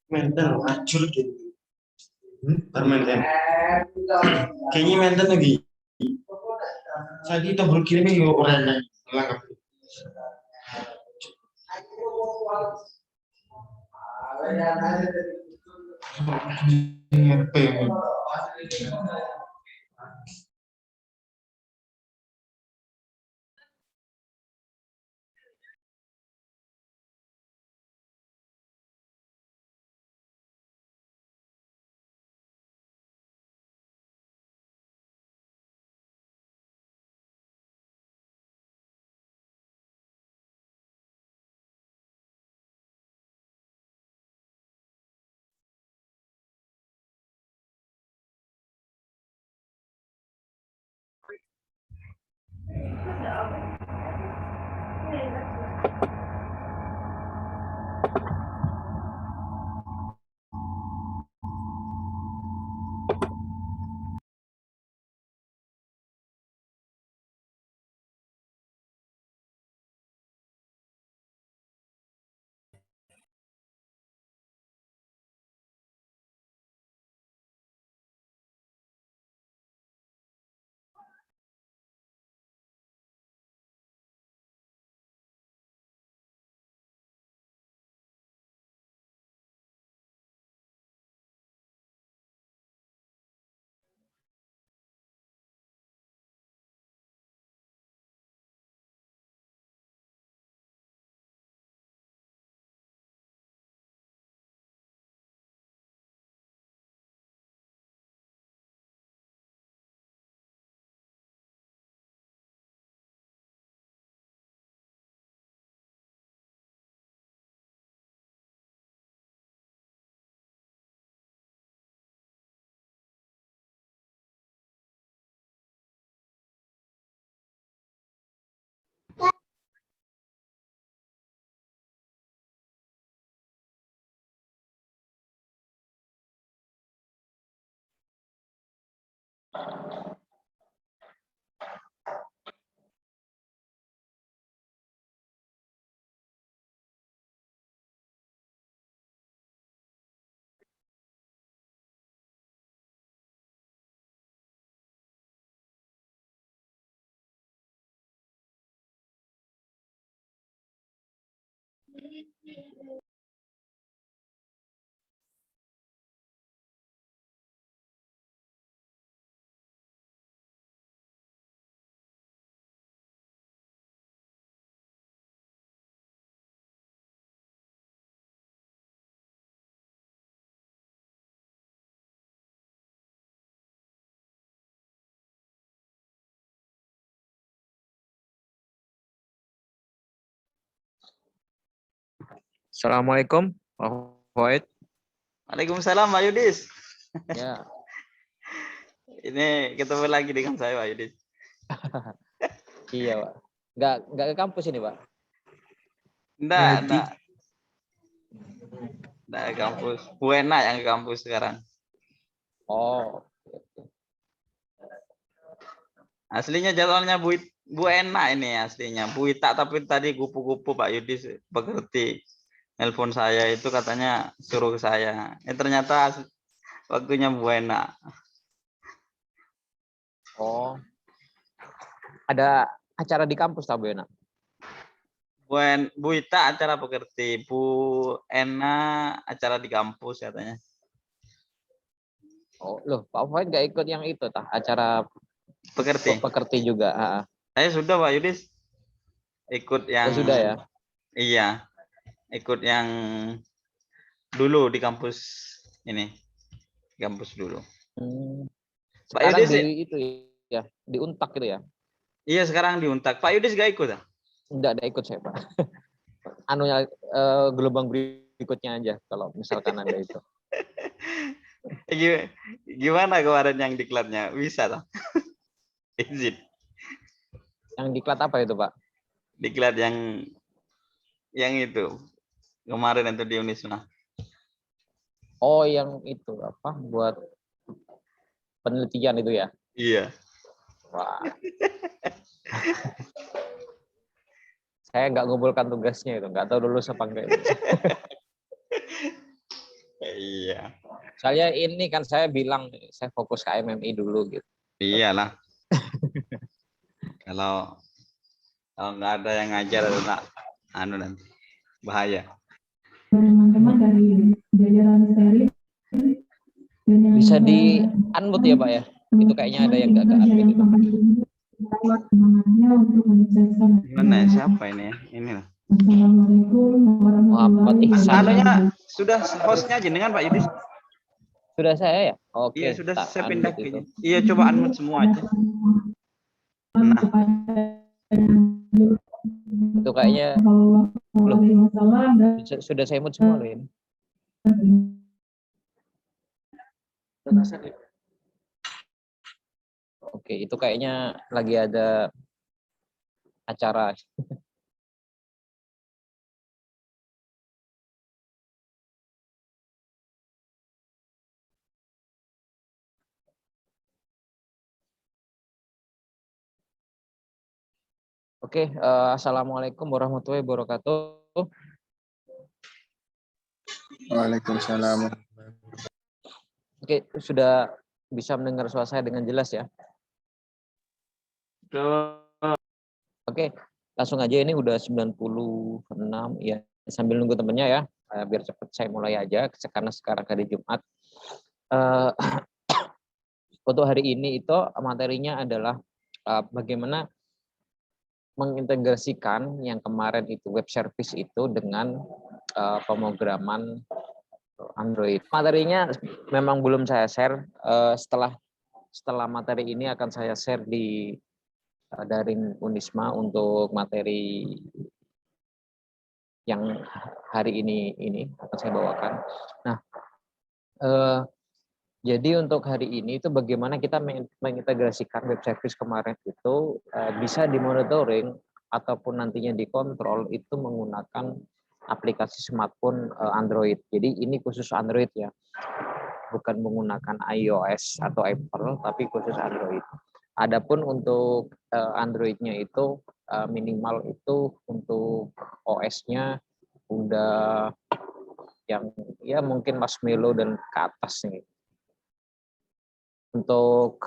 Mental hancur gitu. Permanen. Kayaknya mental lagi. Saya kita berkirim ke orang lain. Langkap. Apa yang Assalamualaikum, Pak Hoid. Waalaikumsalam, Pak Yudis. Ya, Ini ketemu lagi dengan saya, Pak Yudis. iya Pak. Nggak ke kampus ini Pak? Enggak ke kampus. Bu Ena yang ke kampus sekarang. Oh, Aslinya jadwalnya Bu Ena ini aslinya. Bu Ita, tapi tadi kupu-kupu Pak Yudis bekerti. Nelpon saya itu katanya suruh ke saya. Ternyata waktunya Bu Ena. oh. Ada acara di kampus tak Bu Ena? Bu Ita acara bekerti. Bu Ena acara di kampus katanya. Oh, loh, Pak Hoid nggak ikut yang itu tah? Acara pekerti juga. Saya sudah Pak Yudis. Ikut yang sudah ya? Iya. Ikut yang dulu di kampus ini. Di kampus dulu. Pak Sekarang Yudis di itu ya, di Untak gitu ya? Iya, sekarang di Untak. Pak Yudis gak ikut? Enggak ada ikut saya Pak. Anunya gelombang berikutnya aja kalau misalkan ada itu. Gimana kemarin yang diklatnya? Bisa toh? Izin. Yang diklat apa itu Pak? Diklat yang itu. Kemarin itu di Unisma. Oh, yang itu apa? Buat penelitian itu ya? Iya. Wah. Saya nggak ngumpulkan tugasnya itu, nggak tahu lulus apa enggak itu. Iya. Soalnya ini kan saya bilang saya fokus ke MMI dulu gitu. Iyalah. Kalau nggak ada yang ngajar atau nggak, nanti bahaya. Teman-teman dari jajaran seri bisa di unmute ya Pak ya? Itu kayaknya ada yang nggak ke unmute itu. Gimana ya? Siapa ini ya? Ini lah. Assalamualaikum warahmatullahi Anunya sudah hostnya jenengan Pak Yudis? Sudah saya ya? Oke. Iya, sudah saya pindah ke itu. Iya, coba unmute semua aja. Nah. Itu kayaknya sudah saya mute semua loh ini. Oke, itu kayaknya lagi ada acara. Oke, assalamualaikum warahmatullahi wabarakatuh. Waalaikumsalam. Oke, sudah bisa mendengar suara saya dengan jelas ya? Oke, langsung aja, ini udah 96 ya. Sambil nunggu temennya ya, biar cepat saya mulai aja karena sekarang hari Jumat. Untuk hari ini itu materinya adalah bagaimana mengintegrasikan yang kemarin itu web service itu dengan pemrograman Android. Materinya memang belum saya share. Setelah materi ini akan saya share di daring Unisma untuk materi yang hari ini akan saya bawakan. Nah, jadi untuk hari ini itu bagaimana kita mengintegrasikan web service kemarin itu bisa dimonitoring ataupun nantinya dikontrol itu menggunakan aplikasi smartphone Android. Jadi ini khusus Android ya. bukan menggunakan iOS atau Apple, tapi khusus Android. Adapun untuk Android-nya itu minimal itu untuk OS-nya udah yang ya mungkin marshmallow dan ke atas nih. Untuk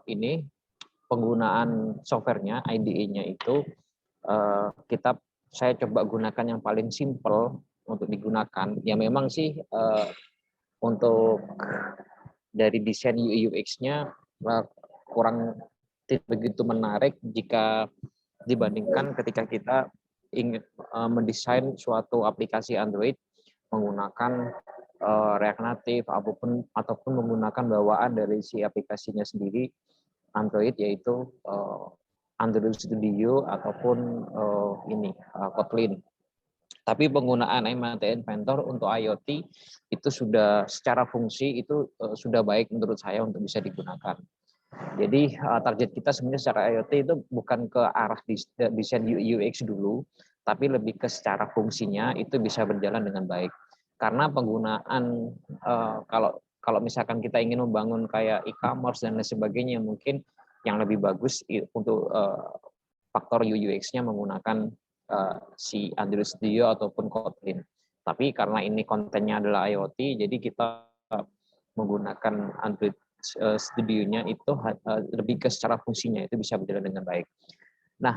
ini penggunaan softwarenya, IDE-nya itu saya coba gunakan yang paling simple untuk digunakan. Ya memang sih untuk dari desain UI UX-nya kurang tidak begitu menarik jika dibandingkan ketika kita ingin mendesain suatu aplikasi Android menggunakan React Native ataupun menggunakan bawaan dari si aplikasinya sendiri Android, yaitu Android Studio ataupun Kotlin. Tapi penggunaan MIT Inventor untuk IoT itu sudah secara fungsi itu sudah baik menurut saya untuk bisa digunakan. Jadi target kita sebenarnya secara IoT itu bukan ke arah desain UX dulu, tapi lebih ke secara fungsinya itu bisa berjalan dengan baik. Karena penggunaan kalau misalkan kita ingin membangun kayak e-commerce dan lain sebagainya, mungkin yang lebih bagus untuk faktor UX-nya menggunakan si Android Studio ataupun Kotlin. Tapi karena ini kontennya adalah IoT, jadi kita menggunakan Android Studio-nya itu lebih ke secara fungsinya itu bisa berjalan dengan baik. Nah,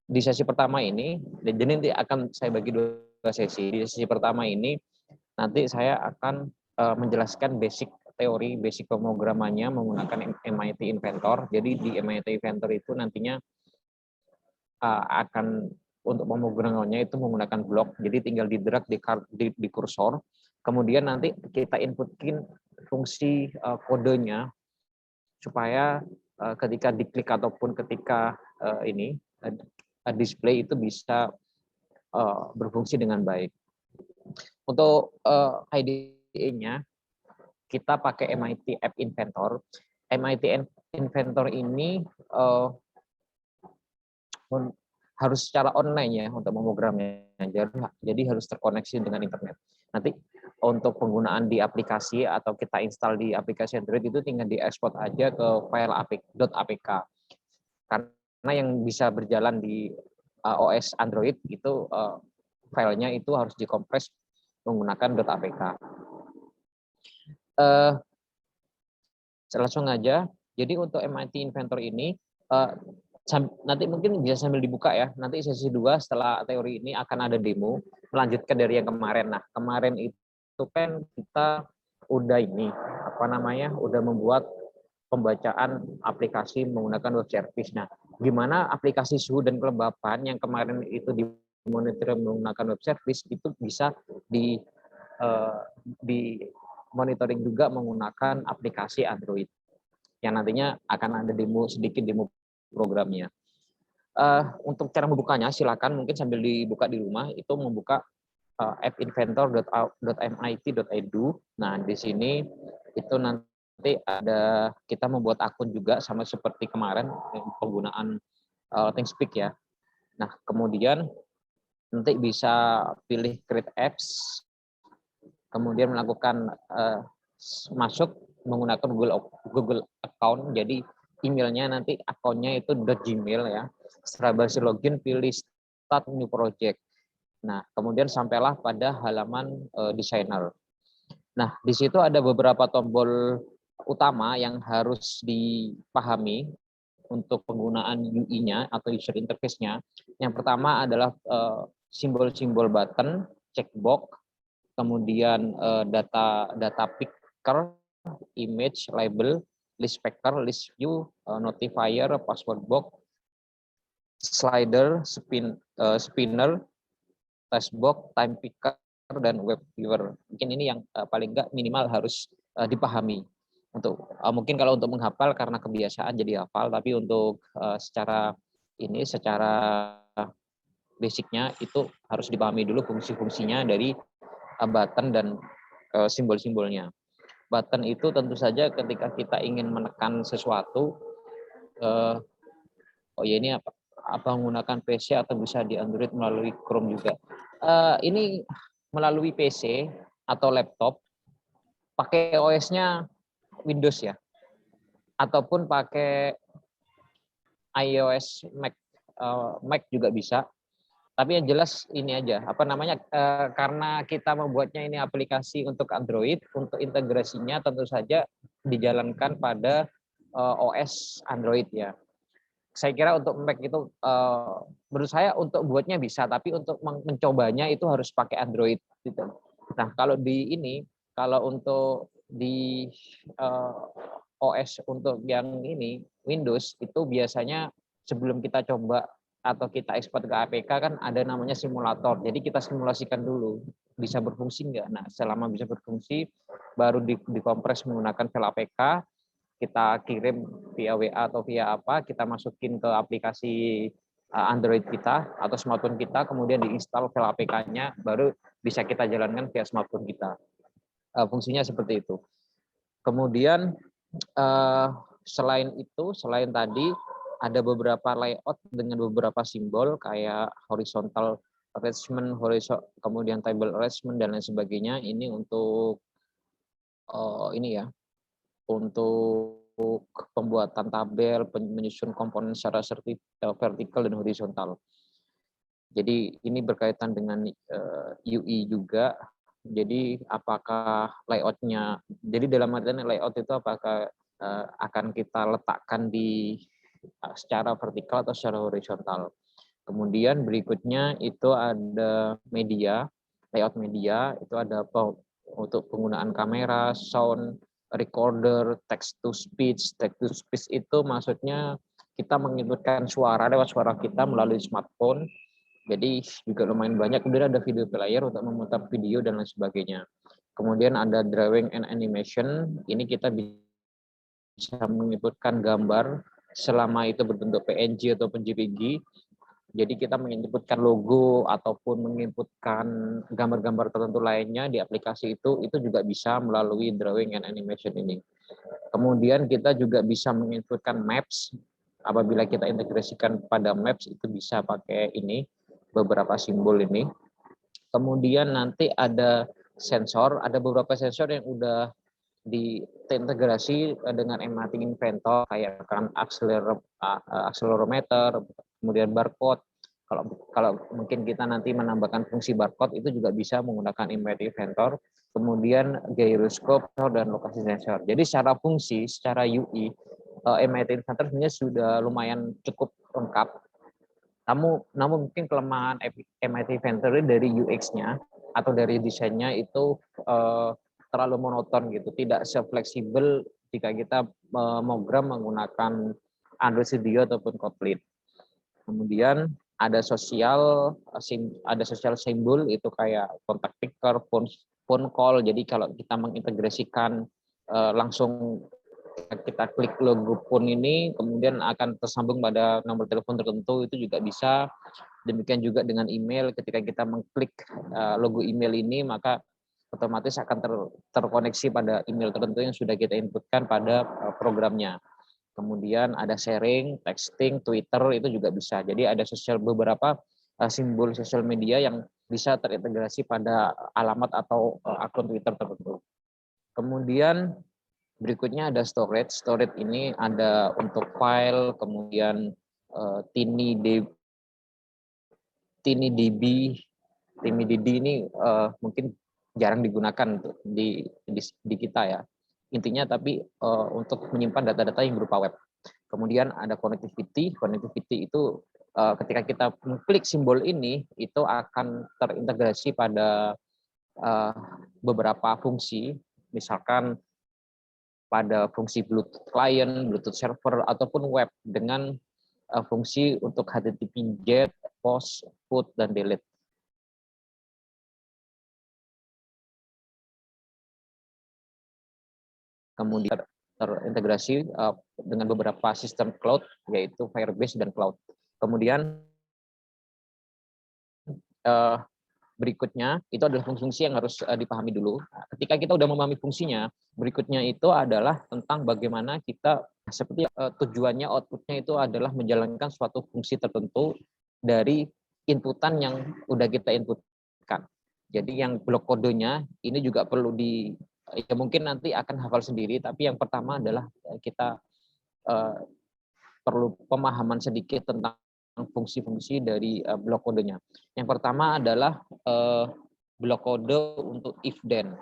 di sesi pertama ini, jadi nanti akan saya bagi dua sesi. Di sesi pertama ini nanti saya akan menjelaskan basic teori, basic pemrogramannya menggunakan MIT Inventor. Jadi di MIT Inventor itu nantinya akan untuk pemrogramannya itu menggunakan blok, jadi tinggal di-drag di kursor, kemudian nanti kita inputkan fungsi kodenya supaya ketika diklik ataupun ketika display itu bisa berfungsi dengan baik. Untuk IDE-nya kita pakai MIT App Inventor. MIT Inventor ini harus secara online ya untuk memprogramnya, jadi harus terkoneksi dengan internet. Nanti untuk penggunaan di aplikasi atau kita install di aplikasi Android itu tinggal diekspor aja ke file .apk. Karena yang bisa berjalan di OS Android itu filenya itu harus dikompres menggunakan .apk. Langsung aja. Jadi untuk MIT Inventor ini nanti mungkin bisa sambil dibuka ya. Nanti sesi 2 setelah teori ini akan ada demo melanjutkan dari yang kemarin. Nah, kemarin itu kan kita udah udah membuat pembacaan aplikasi menggunakan web service. Nah, gimana aplikasi suhu dan kelembapan yang kemarin itu dimonitor menggunakan web service itu bisa di monitoring juga menggunakan aplikasi Android. Yang nantinya akan ada sedikit demo programnya. Untuk cara membukanya silakan mungkin sambil dibuka di rumah itu membuka appinventor.mit.edu. Nah, di sini itu nanti ada kita membuat akun juga sama seperti kemarin penggunaan ThinkSpeak ya. Nah, kemudian nanti bisa pilih create apps, kemudian melakukan masuk menggunakan Google account. Jadi emailnya nanti akunnya itu .gmail ya. Setelah berhasil login, pilih start new project. Nah, kemudian sampailah pada halaman designer. Nah, di situ ada beberapa tombol utama yang harus dipahami untuk penggunaan UI-nya atau user interface-nya. Yang pertama adalah simbol-simbol button, checkbox, kemudian data picker, image, label, list packer, list view, notifier, password box, slider, spinner, taskbox, time picker, dan web viewer. Mungkin ini yang paling nggak minimal harus dipahami. Untuk mungkin kalau untuk menghafal karena kebiasaan jadi hafal, tapi untuk secara basicnya itu harus dipahami dulu fungsi-fungsinya dari button dan simbol-simbolnya. Button itu tentu saja ketika kita ingin menekan sesuatu, ini apa menggunakan PC atau bisa di Android melalui Chrome juga. Ini melalui PC atau laptop pakai OS-nya Windows ya, ataupun pakai iOS Mac juga bisa. Tapi yang jelas ini aja, karena kita membuatnya ini aplikasi untuk Android, untuk integrasinya tentu saja dijalankan pada OS Android ya. Saya kira untuk Mac itu menurut saya untuk buatnya bisa, tapi untuk mencobanya itu harus pakai Android gitu. Nah, kalau untuk di OS untuk yang ini Windows itu biasanya sebelum kita coba atau kita ekspor ke APK kan ada namanya simulator. Jadi kita simulasikan dulu bisa berfungsi nggak. Nah, selama bisa berfungsi baru dikompres menggunakan file APK, kita kirim via WA atau via apa, kita masukin ke aplikasi Android kita atau smartphone kita, kemudian diinstal file APK-nya, baru bisa kita jalankan via smartphone kita. Fungsinya seperti itu. Kemudian selain tadi ada beberapa layout dengan beberapa simbol kayak horizontal arrangement, kemudian table arrangement dan lain sebagainya. Ini untuk untuk pembuatan tabel, menyusun komponen secara vertikal dan horizontal. Jadi ini berkaitan dengan UI juga. Jadi apakah layoutnya? Jadi dalam artian layout itu apakah akan kita letakkan di secara vertikal atau secara horizontal. Kemudian berikutnya itu ada media, layout media, itu ada untuk penggunaan kamera, sound, recorder, text to speech. Text to speech itu maksudnya kita menginputkan suara lewat suara kita melalui smartphone. Jadi juga lumayan banyak. Kemudian ada video player untuk memutar video dan lain sebagainya. Kemudian ada drawing and animation. Ini kita bisa menginputkan gambar selama itu berbentuk PNG ataupun JPG. Jadi kita menginputkan logo ataupun menginputkan gambar-gambar tertentu lainnya di aplikasi itu juga bisa melalui drawing and animation ini. Kemudian kita juga bisa menginputkan maps. Apabila kita integrasikan pada maps itu bisa pakai ini, beberapa simbol ini. Kemudian nanti ada sensor, ada beberapa sensor yang udah diintegrasi dengan Ematic Inventor kayak kan akselerometer, kemudian barcode. Kalau mungkin kita nanti menambahkan fungsi barcode itu juga bisa menggunakan Ematic Inventor, kemudian gyroscope dan lokasi sensor. Jadi secara fungsi, secara UI, Ematic Inventor sebenarnya sudah lumayan cukup lengkap. Namun mungkin kelemahan Ematic Inventor dari UX-nya atau dari desainnya itu terlalu monoton gitu, tidak se-fleksibel jika kita program menggunakan Android Studio ataupun Kotlin. Kemudian ada social symbol itu kayak contact picker, phone call. Jadi kalau kita mengintegrasikan langsung kita klik logo phone ini, kemudian akan tersambung pada nomor telepon tertentu, itu juga bisa. Demikian juga dengan email, ketika kita mengklik logo email ini, maka otomatis akan terkoneksi pada email tertentu yang sudah kita inputkan pada programnya. Kemudian ada sharing, texting, Twitter itu juga bisa. Jadi ada beberapa simbol sosial media yang bisa terintegrasi pada alamat atau akun Twitter tertentu. Kemudian berikutnya ada storage. Storage ini ada untuk file, kemudian TinyDB ini mungkin jarang digunakan di kita ya. Intinya tapi untuk menyimpan data-data yang berupa web. Kemudian ada connectivity. Connectivity itu ketika kita mengklik simbol ini, itu akan terintegrasi pada beberapa fungsi, misalkan pada fungsi Bluetooth client, Bluetooth server, ataupun web dengan fungsi untuk HTTP GET, POST, PUT, dan DELETE. Kemudian terintegrasi dengan beberapa sistem cloud, yaitu Firebase dan Cloud. Kemudian berikutnya itu adalah fungsi yang harus dipahami dulu. Ketika kita udah memahami fungsinya, berikutnya itu adalah tentang bagaimana kita, seperti tujuannya, outputnya itu adalah menjalankan suatu fungsi tertentu dari inputan yang udah kita inputkan. Jadi yang blok kodenya ini juga perlu ya mungkin nanti akan hafal sendiri, tapi yang pertama adalah kita perlu pemahaman sedikit tentang fungsi-fungsi dari blok kodenya. Yang pertama adalah blok kode untuk if then.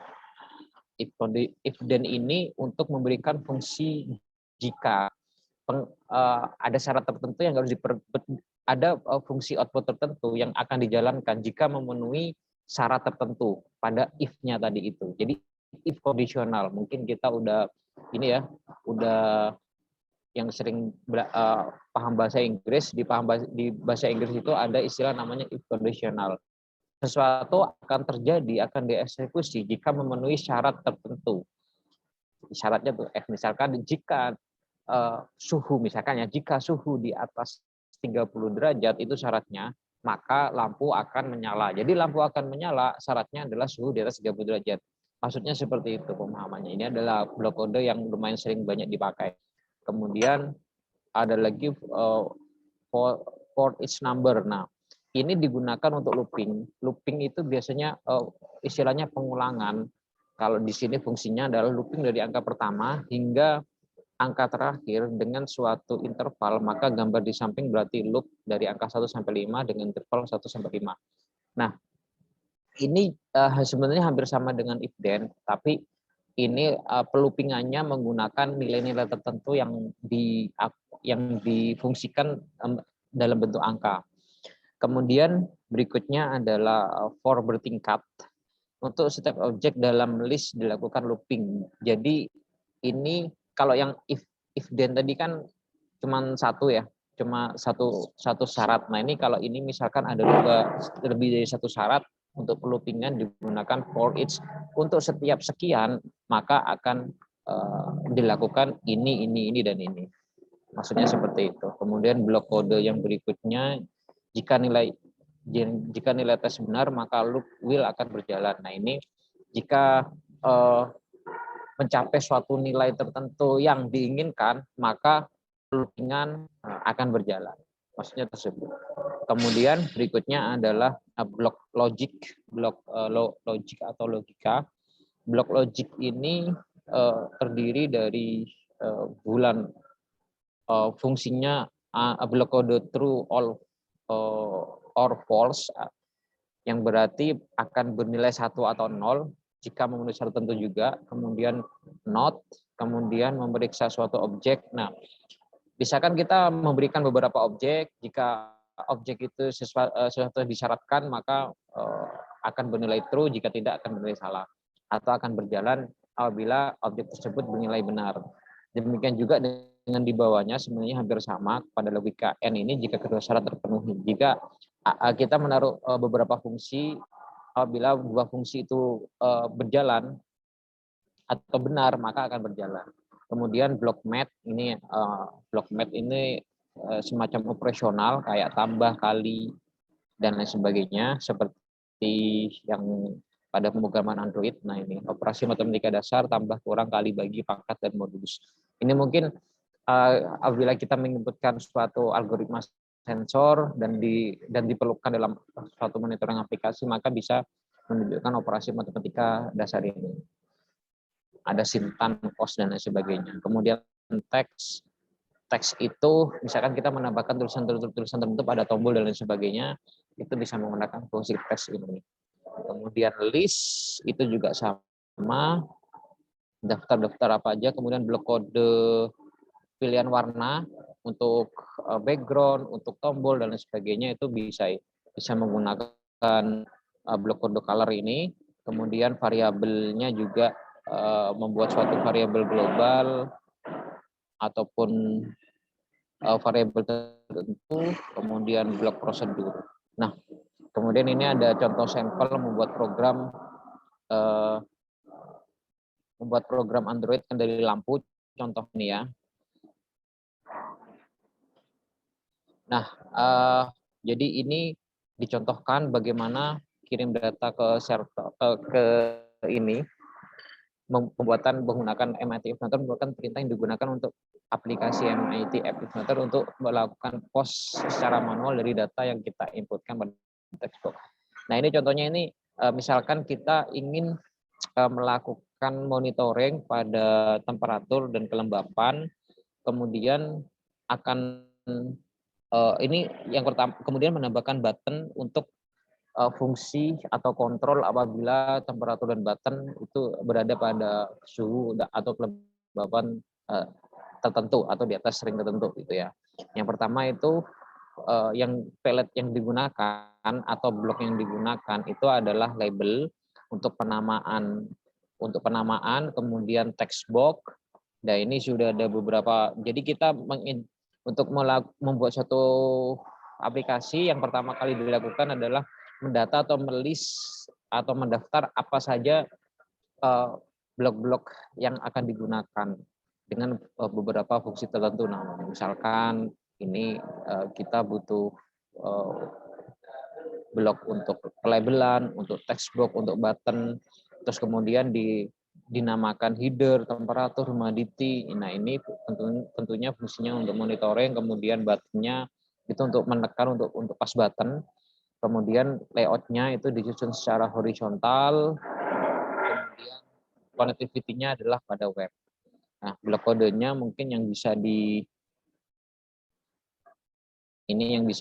If then ini untuk memberikan fungsi jika ada syarat tertentu yang harus ada fungsi output tertentu yang akan dijalankan jika memenuhi syarat tertentu pada if-nya tadi itu. Jadi if conditional, mungkin kita udah ini ya, udah yang sering paham bahasa Inggris, di bahasa Inggris itu ada istilah namanya if conditional. Sesuatu akan terjadi, akan dieksekusi jika memenuhi syarat tertentu. Syaratnya tuh misalkan jika suhu, misalkan ya, jika suhu di atas 30 derajat itu syaratnya, maka lampu akan menyala. Jadi lampu akan menyala syaratnya adalah suhu di atas 30 derajat. Maksudnya seperti itu pemahamannya. Ini adalah blok kode yang lumayan sering banyak dipakai. Kemudian ada lagi for each number. Nah, ini digunakan untuk looping. Looping itu biasanya istilahnya pengulangan. Kalau di sini fungsinya adalah looping dari angka pertama hingga angka terakhir dengan suatu interval, maka gambar di samping berarti loop dari angka 1 sampai 5 dengan interval 1 sampai 5. Nah, ini sebenarnya hampir sama dengan if then, tapi ini peloopingannya menggunakan nilai-nilai tertentu yang difungsikan dalam bentuk angka. Kemudian berikutnya adalah for bertingkat. Untuk setiap objek dalam list dilakukan looping. Jadi ini kalau yang if then tadi kan cuma satu ya, cuma satu syarat. Nah ini kalau ini misalkan ada lebih dari satu syarat, untuk loopingan digunakan for each. Untuk setiap sekian maka akan dilakukan ini dan ini. Maksudnya seperti itu. Kemudian blok kode yang berikutnya, jika nilai tes benar maka loop will akan berjalan. Nah ini jika mencapai suatu nilai tertentu yang diinginkan, maka loopingan akan berjalan. Maksudnya tersebut. Kemudian berikutnya adalah blok logic, logic atau logika. Blok logic ini terdiri dari bulan fungsinya blok kode true, all, or false, yang berarti akan bernilai 1 atau 0 jika memenuhi syarat tertentu juga. Kemudian not, kemudian memeriksa suatu objek. Nah, misalkan kita memberikan beberapa objek, jika objek itu sesuatu disyaratkan maka akan bernilai true, jika tidak akan bernilai salah, atau akan berjalan apabila objek tersebut bernilai benar. Demikian juga dengan di bawahnya sebenarnya hampir sama pada logika N ini jika kedua syarat terpenuhi. Jika kita menaruh beberapa fungsi, apabila dua fungsi itu berjalan atau benar maka akan berjalan. Kemudian block math ini semacam operasional kayak tambah, kali, dan lain sebagainya seperti yang pada pemrograman Android. Nah ini operasi matematika dasar, tambah, kurang, kali, bagi, pangkat, dan modulus. Ini mungkin apabila kita menginputkan suatu algoritma sensor dan diperlukan dalam suatu monitoring aplikasi, maka bisa menunjukkan operasi matematika dasar ini. Ada simpan, kos, dan lain sebagainya. Kemudian teks itu misalkan kita menambahkan tulisan tertentu pada tombol dan lain sebagainya, itu bisa menggunakan fungsi teks ini. Kemudian list itu juga sama, daftar apa aja. Kemudian blok kode pilihan warna untuk background, untuk tombol dan lain sebagainya, itu bisa menggunakan blok kode color ini. Kemudian variabelnya juga membuat suatu variabel global ataupun variabel tertentu. Kemudian blok prosedur. Nah, kemudian ini ada contoh sampel membuat program Android kendali lampu, contoh ini ya. Nah, jadi ini dicontohkan bagaimana kirim data ke server pembuatan menggunakan MIT Estimator, merupakan perintah yang digunakan untuk aplikasi MIT Estimator untuk melakukan post secara manual dari data yang kita inputkan pada textbox. Nah ini contohnya ini, misalkan kita ingin melakukan akan monitoring pada temperatur dan kelembapan, kemudian akan ini yang pertama, kemudian menambahkan button untuk fungsi atau kontrol apabila temperatur dan button itu berada pada suhu atau kelembapan tertentu atau di atas ring tertentu gitu ya. Yang pertama itu yang pelet yang digunakan atau blok yang digunakan itu adalah label untuk penamaan, kemudian text box. Nah ini sudah ada beberapa. Jadi kita untuk membuat suatu aplikasi, yang pertama kali dilakukan adalah mendata atau melist atau mendaftar apa saja blok-blok yang akan digunakan dengan beberapa fungsi tertentu. Nah, misalkan ini kita butuh blok untuk pelabelan, untuk text box, untuk button, terus kemudian dinamakan header, temperatur, humidity. Nah ini tentunya fungsinya untuk monitoring, kemudian buttonnya itu untuk menekan untuk pas button, kemudian layoutnya itu disusun secara horizontal, kemudian connectivity-nya adalah pada web. Nah blok kodenya mungkin yang bisa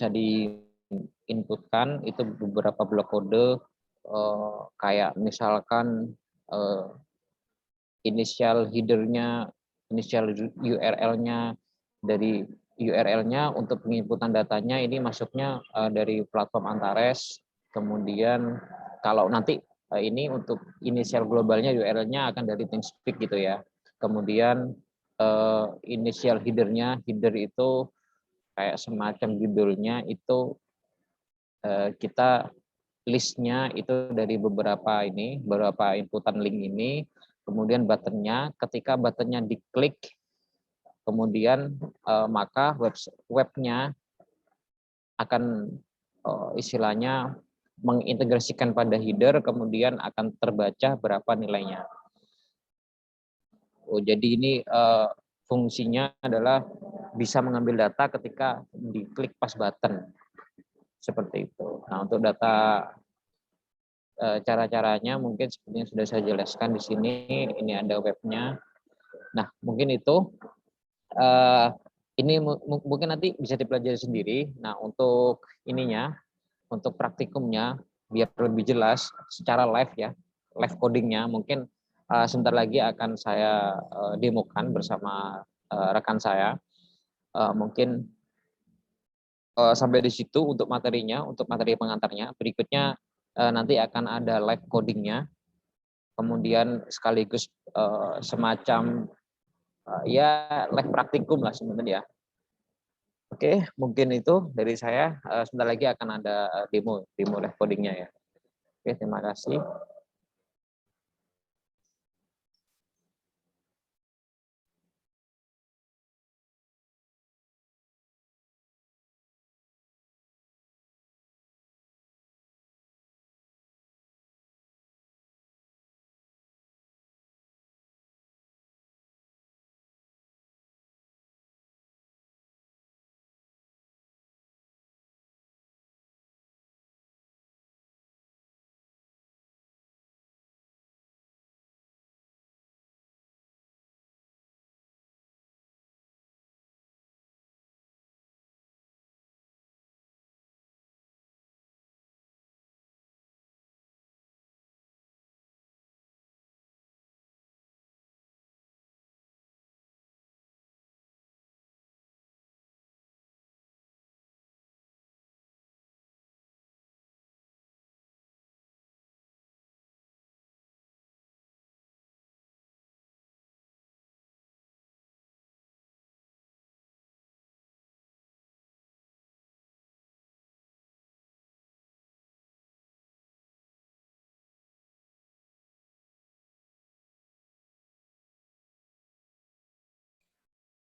diinputkan itu beberapa blok kode kayak misalkan initial header-nya, initial URL-nya. Dari URL-nya untuk penginputan datanya ini masuknya dari platform Antares. Kemudian kalau nanti ini untuk inisial globalnya URL-nya akan dari TeamSpeak gitu ya. Kemudian inisial header-nya, header itu kayak semacam judulnya itu kita listnya itu dari beberapa inputan link ini. Kemudian buttonnya, ketika buttonnya diklik, kemudian maka webnya akan istilahnya mengintegrasikan pada header, kemudian akan terbaca berapa nilainya. Jadi ini fungsinya adalah bisa mengambil data ketika diklik pas button. Seperti itu. Nah, untuk data cara-caranya mungkin seperti yang sudah saya jelaskan di sini, ini ada webnya. Nah, mungkin itu ini mungkin nanti bisa dipelajari sendiri. Nah, untuk ininya, untuk praktikumnya biar lebih jelas secara live ya, live codingnya mungkin sebentar lagi akan saya demokan bersama rekan saya. Mungkin sampai di situ untuk materinya, untuk materi pengantarnya. Berikutnya nanti akan ada live codingnya, kemudian sekaligus semacam ya live praktikum lah sebenarnya. Oke, mungkin itu dari saya. Sebentar lagi akan ada demo live codingnya ya. Oke, terima kasih.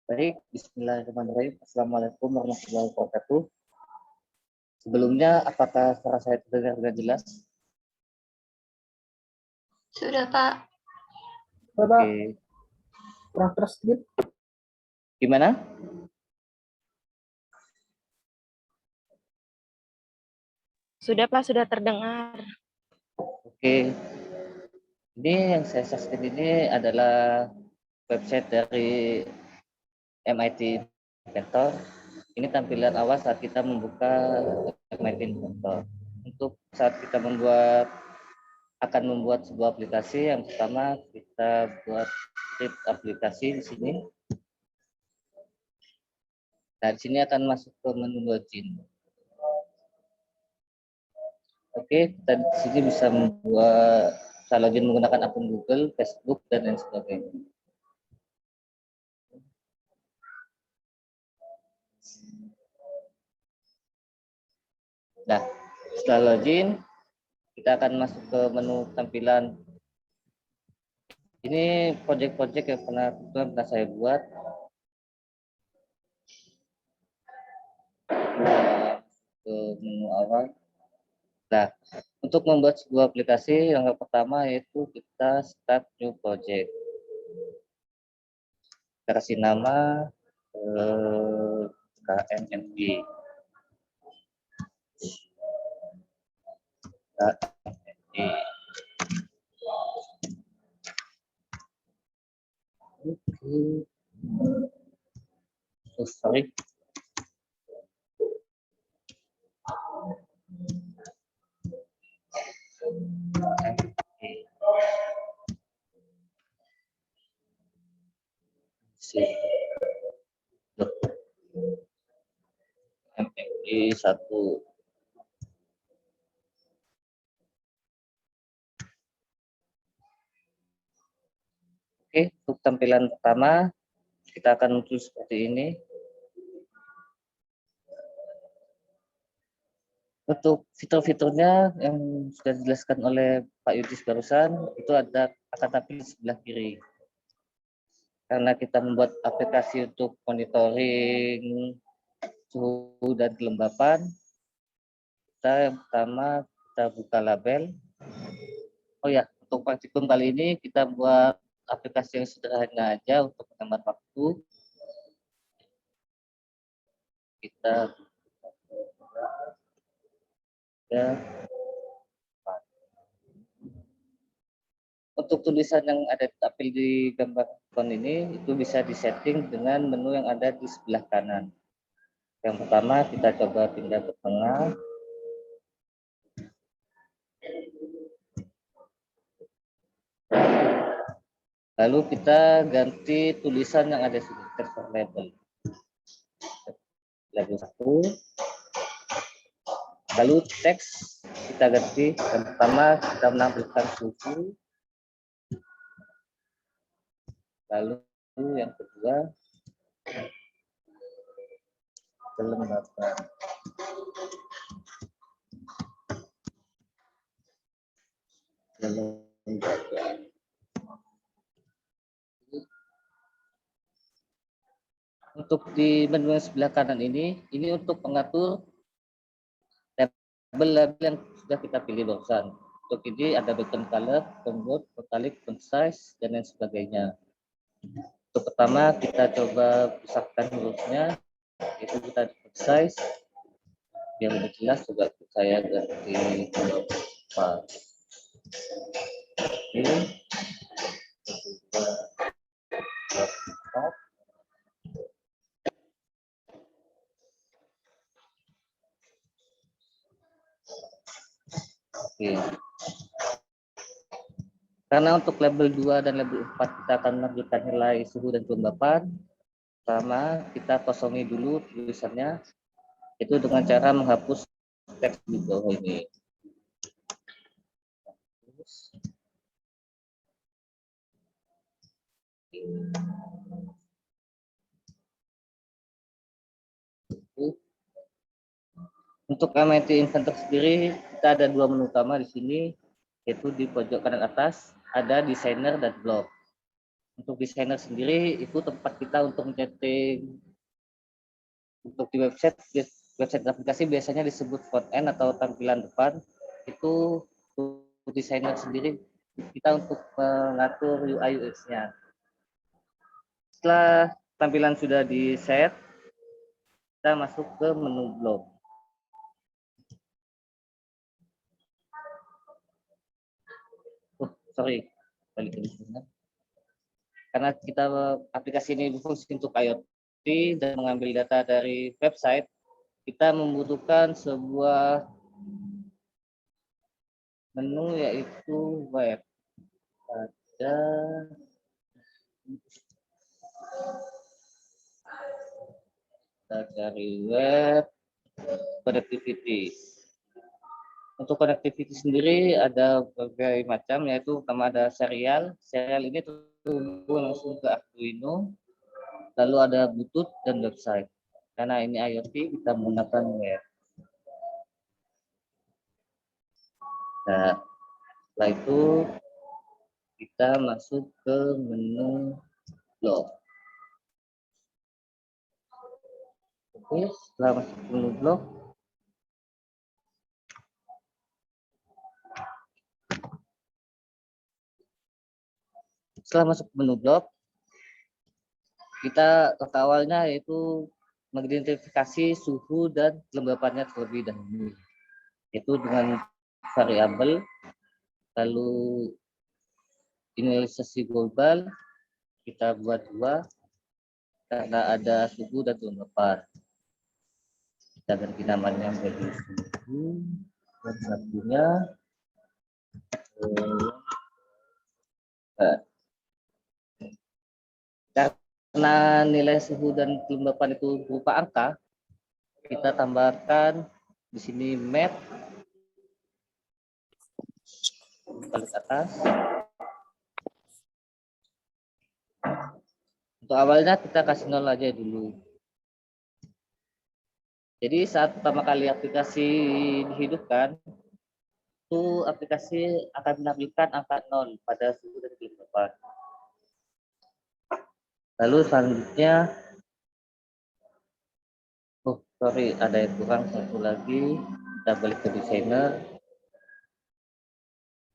Baik, bismillahirrahmanirrahim. Assalamualaikum warahmatullahi wabarakatuh. Sebelumnya, apakah suara saya terdengar dengan jelas? Sudah, Pak. Oke. Kurang keras sedikit. Gimana? Sudah, Pak, sudah terdengar. Oke. Ini yang saya saksikan ini adalah website dari MIT Inventor. Ini tampilan awal saat kita membuka MIT Inventor. Untuk saat kita akan membuat sebuah aplikasi, yang pertama kita buat script aplikasi di sini. Nah, di sini akan masuk ke menu login. Oke, kita di sini bisa membuat login menggunakan akun Google, Facebook, dan lain sebagainya. Nah, setelah login, kita akan masuk ke menu tampilan. Ini project-project yang pernah saya buat. Ke menu awal. Nah, untuk membuat sebuah aplikasi yang pertama yaitu kita start new project. Kita kasih nama KMNB. KMNB. Oke. Oh, sorry. MMI 1. Oke, untuk tampilan pertama kita akan muncul seperti ini. Untuk fitur-fiturnya yang sudah dijelaskan oleh Pak Yudis barusan, itu akan tampil di sebelah kiri. Karena kita membuat aplikasi untuk monitoring suhu dan kelembapan, yang pertama kita buka label. Oh ya, untuk praktikum kali ini kita buat aplikasi yang sederhana aja untuk menghemat waktu. Kita untuk tulisan yang ada tampil di gambar ikon ini itu bisa disetting dengan menu yang ada di sebelah kanan. Yang pertama kita coba pindah ke tengah. Lalu kita ganti tulisan yang ada di cursor label. Label 1. Lalu teks kita ganti. Yang pertama kita menampilkan suhu. Lalu yang kedua kelembapan. Untuk di menu yang sebelah kanan ini untuk mengatur label yang sudah kita pilih barusan. Untuk ini ada background color, font, italic, font size, dan lain sebagainya. Untuk pertama kita coba pusatkan hurufnya, itu kita di font size. Biar lebih jelas juga saya ganti font. Oke. Oke. Karena untuk label 2 dan label 4 kita akan menampilkan nilai suhu dan kelembapan. Pertama, kita kosongi dulu tulisannya. Itu dengan cara menghapus teks di bawah ini. Untuk MIT Inventor sendiri, kita ada 2 menu utama di sini, yaitu di pojok kanan atas ada desainer dan blog. Untuk desainer sendiri itu tempat kita untuk menyeting. Untuk di website aplikasi biasanya disebut front end atau tampilan depan. Itu untuk desainer sendiri kita untuk mengatur UI UX-nya. Setelah tampilan sudah di set, kita masuk ke menu blog. Sorry, balik ke sini. Karena kita aplikasi ini berfungsi untuk IoT dan mengambil data dari website, kita membutuhkan sebuah menu yaitu web. Ada dari web connectivity. Untuk connectivity sendiri ada berbagai macam, yaitu pertama ada serial. Serial ini terhubung langsung ke Arduino. Lalu ada Bluetooth dan website. Karena ini IoT, kita menggunakan web. Nah, setelah itu kita masuk ke menu blog. Oke, setelah masuk ke menu blog, setelah masuk ke menu blog, kita langkah awalnya yaitu mengidentifikasi suhu dan kelembapannya terlebih dahulu, yaitu dengan variabel, lalu inisialisasi global kita buat 2 karena ada suhu dan kelembapan. Kita ganti namanya menjadi suhu dan satunya karena nilai suhu dan kelembapan itu berupa angka, kita tambahkan di sini map balik atas. Untuk awalnya kita kasih 0 aja dulu. Jadi saat pertama kali aplikasi dihidupkan, itu aplikasi akan menampilkan angka 0 pada suhu dan kelembapan. Lalu selanjutnya, ada yang kurang satu lagi, kita balik ke desainer.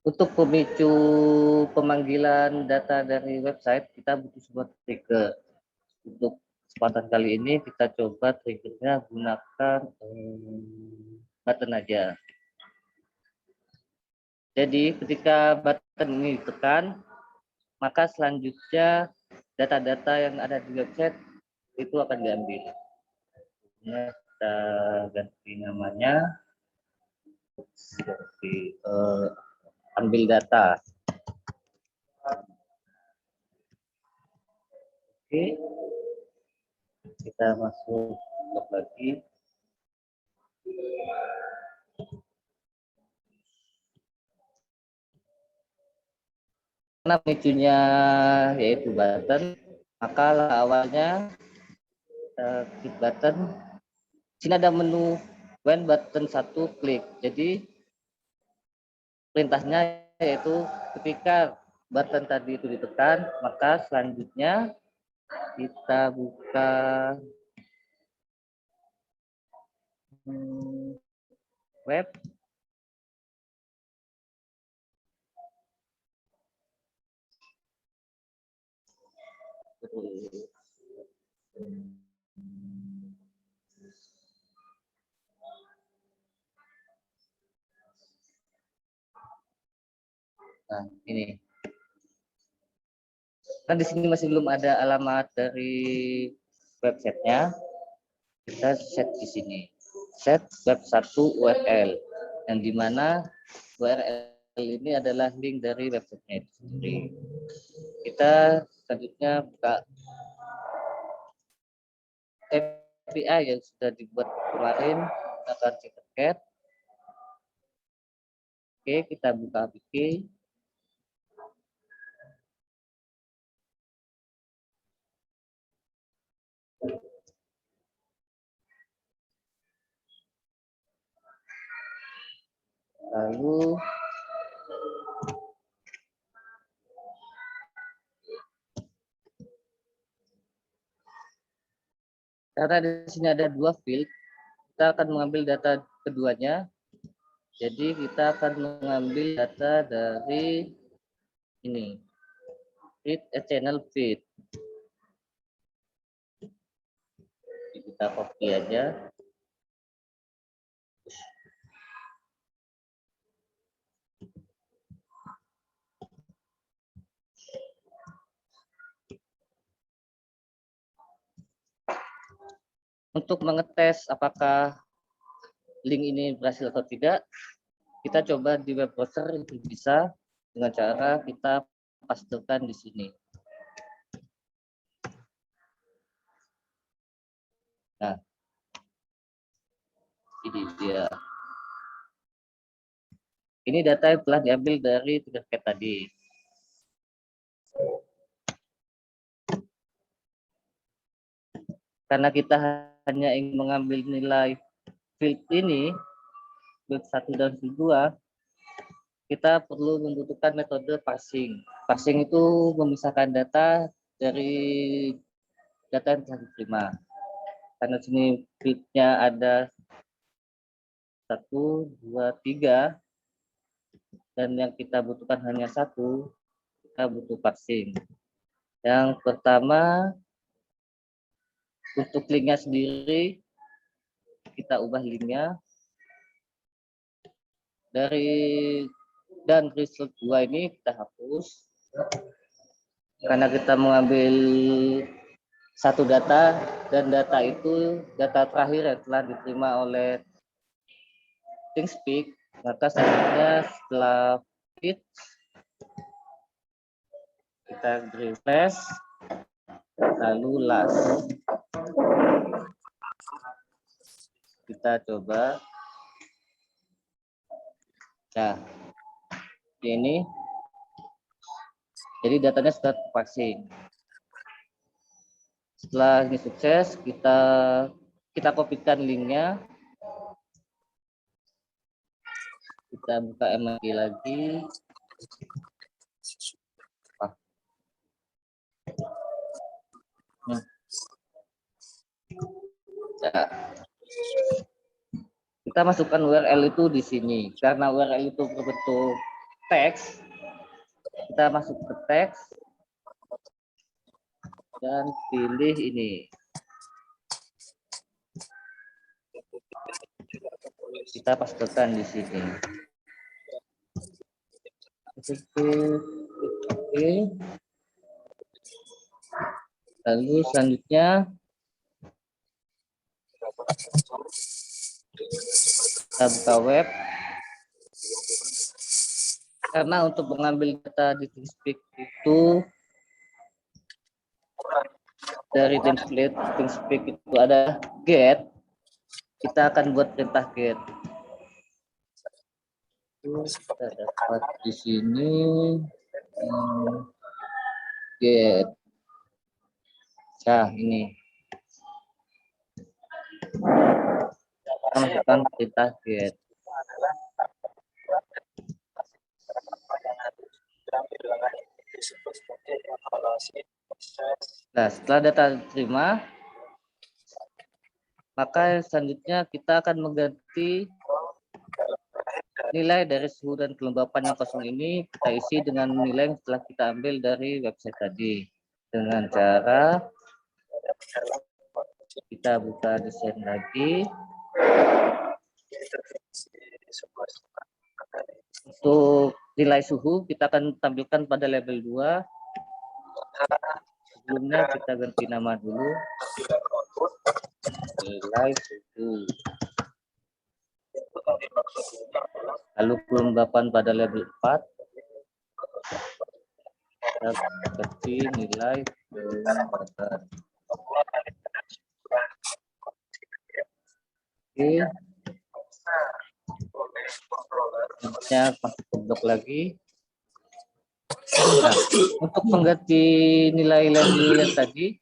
Untuk pemicu pemanggilan data dari website, kita butuh sebuah trigger. Untuk kesempatan kali ini kita coba triggernya gunakan button aja. Jadi ketika button ini ditekan, maka selanjutnya data-data yang ada di website itu akan diambil. Kita ganti namanya seperti ambil data. Oke, kita masuk blok lagi. Karena pemicunya yaitu button, maka awalnya klik button. Sini ada menu when button 1 klik. Jadi perintahnya yaitu ketika button tadi itu ditekan, maka selanjutnya kita buka web. Nah, ini. Kan di sini masih belum ada alamat dari websitenya. Kita set di sini. Set web 1 URL. Yang dimana URL ini adalah link dari websitenya itu sendiri. Kita selanjutnya buka API yang sudah dibuat kemarin menggunakan Tinkercad. Oke, kita buka API. Lalu karena di sini ada 2 field, kita akan mengambil data keduanya. Jadi kita akan mengambil data dari ini, create a channel feed. Jadi kita copy aja. Untuk mengetes apakah link ini berhasil atau tidak, kita coba di web browser itu bisa dengan cara kita pastekan di sini. Nah, ini dia. Ini data yang telah diambil dari Tinkercad tadi. Karena kita hanya ingin mengambil nilai field ini, field 1 dan field 2, kita perlu membutuhkan metode parsing. Parsing itu memisahkan data dari data yang telah diterima. Karena sini fieldnya ada 1, 2, 3, dan yang kita butuhkan hanya 1, kita butuh parsing. Yang pertama, untuk linknya sendiri, kita ubah linknya dari dan result 2 ini kita hapus karena kita mengambil satu data dan data itu data terakhir yang telah diterima oleh ThinkSpeak. Maka selanjutnya setelah fit kita refresh lalu last. Kita coba. Nah, ini jadi datanya sudah terparsing. Setelah ini sukses, kita kopikan linknya, kita buka MLG lagi. Nah, kita masukkan URL itu di sini. Karena URL itu berbentuk teks, kita masuk ke teks dan pilih ini. Kita pastekan di sini. Oke. Lalu selanjutnya kita buka web. Karena untuk mengambil data di ThinkSpeak itu dari ThinkSpeak itu ada get, kita akan buat perintah get. Kita dapat di sini get. Nah, ini kita masukkan perintah get. Nah, setelah data diterima, maka selanjutnya kita akan mengganti nilai dari suhu dan kelembapan yang kosong ini, kita isi dengan nilai yang telah kita ambil dari website tadi. Dengan cara kita buka desain lagi. Untuk nilai suhu kita akan tampilkan pada label 2. Sebelumnya kita ganti nama dulu. Nilai suhu. Lalu kelembapan pada label 4. Kita ganti nilai kelembapan. Oke. Selanjutnya masuk ke blok lagi. Nah, untuk mengganti nilai label yang tadi,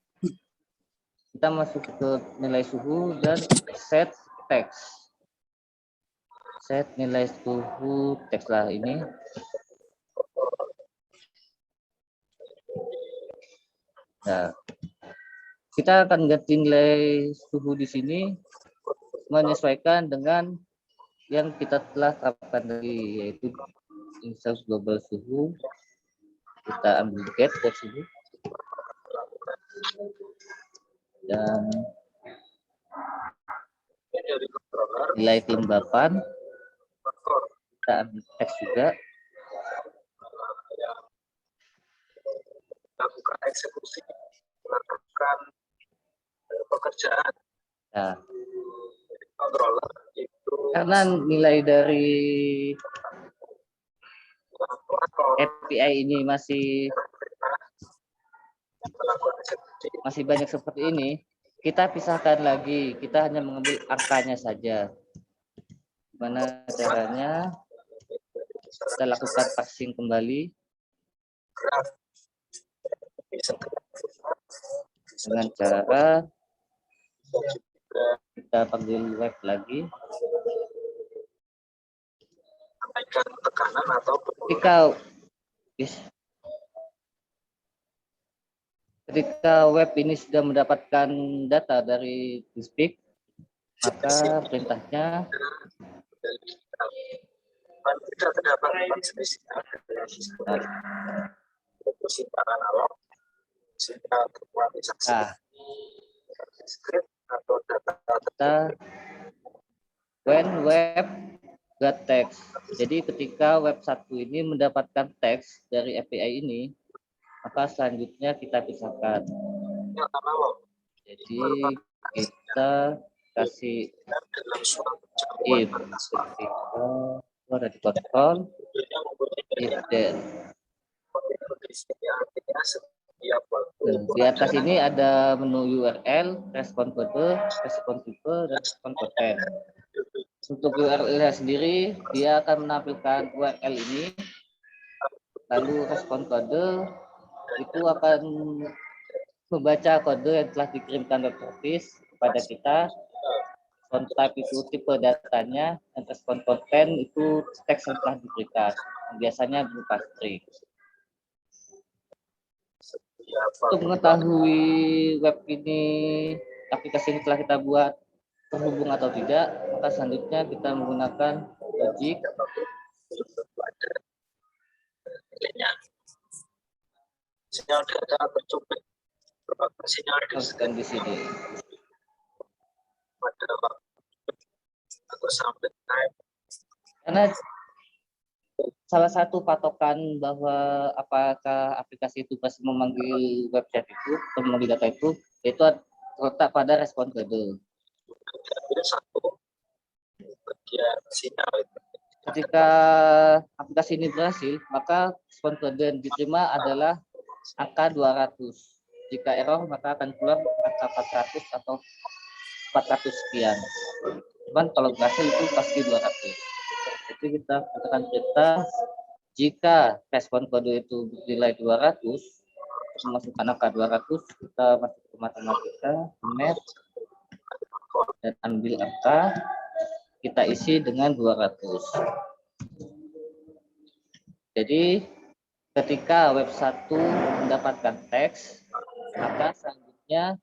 kita masuk ke nilai suhu dan set text. Set nilai suhu teks lah ini. Nah, kita akan ganti nilai suhu di sini menyesuaikan dengan yang kita telah terapkan tadi, yaitu insert global suhu. Kita ambil get dari suhu dan nilai kelembapan. Kita ambil teks juga. Kita buka eksekusi, melakukan pekerjaan. Ya. Karena nilai dari API ini masih banyak seperti ini, kita pisahkan lagi. Kita hanya mengambil angkanya saja. Gimana caranya? Kita lakukan parsing kembali dengan cara kita panggil web lagi. Ketika web ini sudah mendapatkan data dari TeamSpeak, maka perintahnya when web got text. Jadi ketika web 1 ini mendapatkan teks dari API ini, maka selanjutnya kita pisahkan. Jadi kita kasih if ketika ada di kontrol if then. Di atas ini ada menu URL, respon kode, respon tipe, dan respon konten. Untuk URL sendiri, dia akan menampilkan URL ini, lalu respon kode itu akan membaca kode yang telah dikirimkan web service kepada kita. Respon type itu tipe datanya, dan respon konten itu teks yang telah diberikan, biasanya berupa string. Untuk mengetahui web ini, aplikasi ini telah kita buat terhubung atau tidak, maka selanjutnya kita menggunakan logic. Masukkan di sini. Karena salah satu patokan bahwa apakah aplikasi itu pasti memanggil website itu atau memanggil data itu terletak pada respon kode. Ketika aplikasi ini berhasil, maka respon kode yang diterima adalah angka 200. Jika error, maka akan keluar angka 400 atau 400 sekian. Cuman kalau berhasil itu pasti 200. Jadi kita katakan jika respon kode itu nilai 200, masukkan angka 200, kita masuk ke matematika, net, dan ambil angka, kita isi dengan 200. Jadi ketika web 1 mendapatkan teks, maka selanjutnya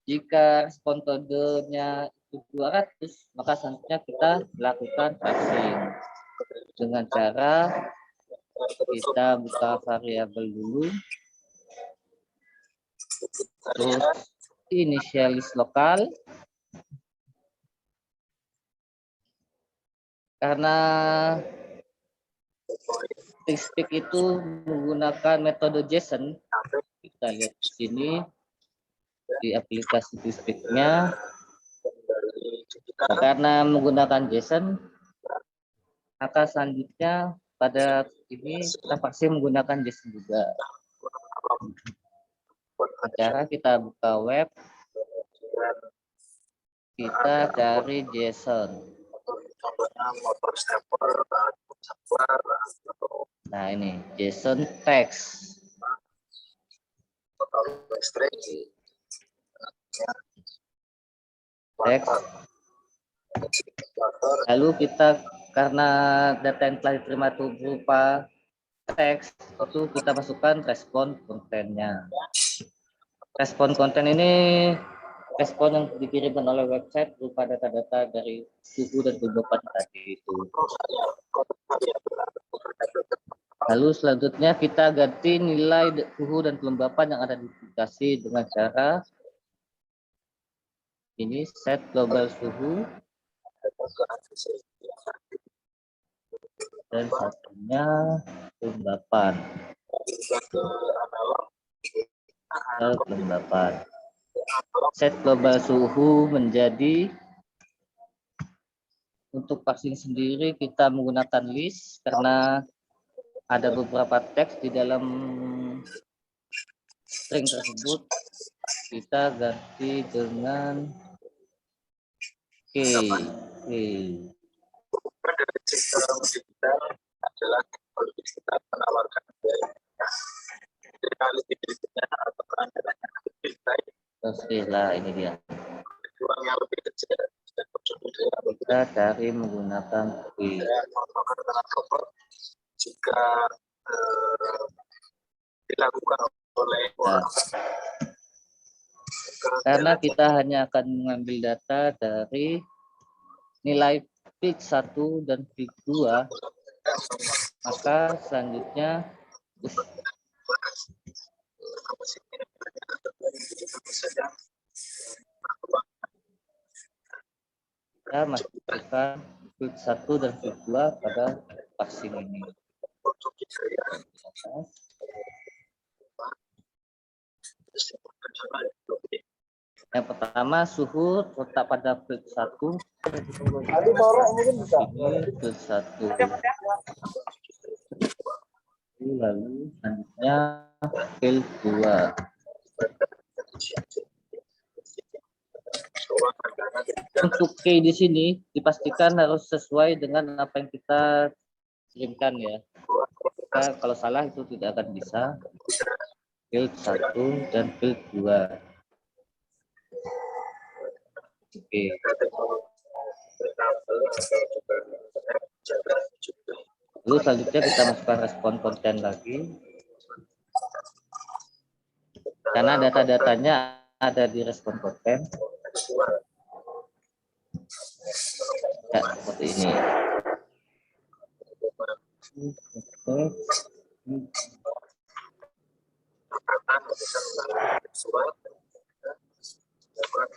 jika respon kodenya itu 200, maka selanjutnya kita lakukan parsing dengan cara kita buka variabel dulu, terus initialis lokal, karena TeamSpeak itu menggunakan metode JSON. Kita lihat di sini di aplikasi TeamSpeak-nya. Karena menggunakan JSON, maka selanjutnya pada ini kita pasti menggunakan JSON juga. Cara kita buka web, kita cari JSON. Nah ini JSON text. Text. Lalu kita, karena data yang telah diterima itu berupa teks, itu kita masukkan respon kontennya. Respon konten ini respon yang dikirimkan oleh website berupa data-data dari suhu dan kelembapan tadi itu. Lalu selanjutnya kita ganti nilai suhu dan kelembapan yang ada di aplikasi dengan cara ini set global suhu dan satunya kelembapan. Kelembapan. set global suhu menjadi, untuk vaksin sendiri kita menggunakan list karena ada beberapa teks di dalam string tersebut. Kita ganti dengan Oke. Oke lah, ini dia. Kita cari menggunakan P. Jika dilakukan oleh Nah, karena kita hanya akan mengambil data dari nilai peak 1 dan peak 2, maka selanjutnya kita masukkan peak 1 dan peak 2 pada vaksin ini. Yang pertama, suhu letak pada peak 1. Ini peak 1. Lalu selanjutnya peak 2. Untuk key di sini dipastikan harus sesuai dengan apa yang kita kirimkan ya. Nah, kalau salah itu tidak akan bisa. Field 1 dan field 2. Oke. Lalu selanjutnya kita masukkan respon konten lagi. Karena data-datanya ada di respon konten. Ya, seperti ini.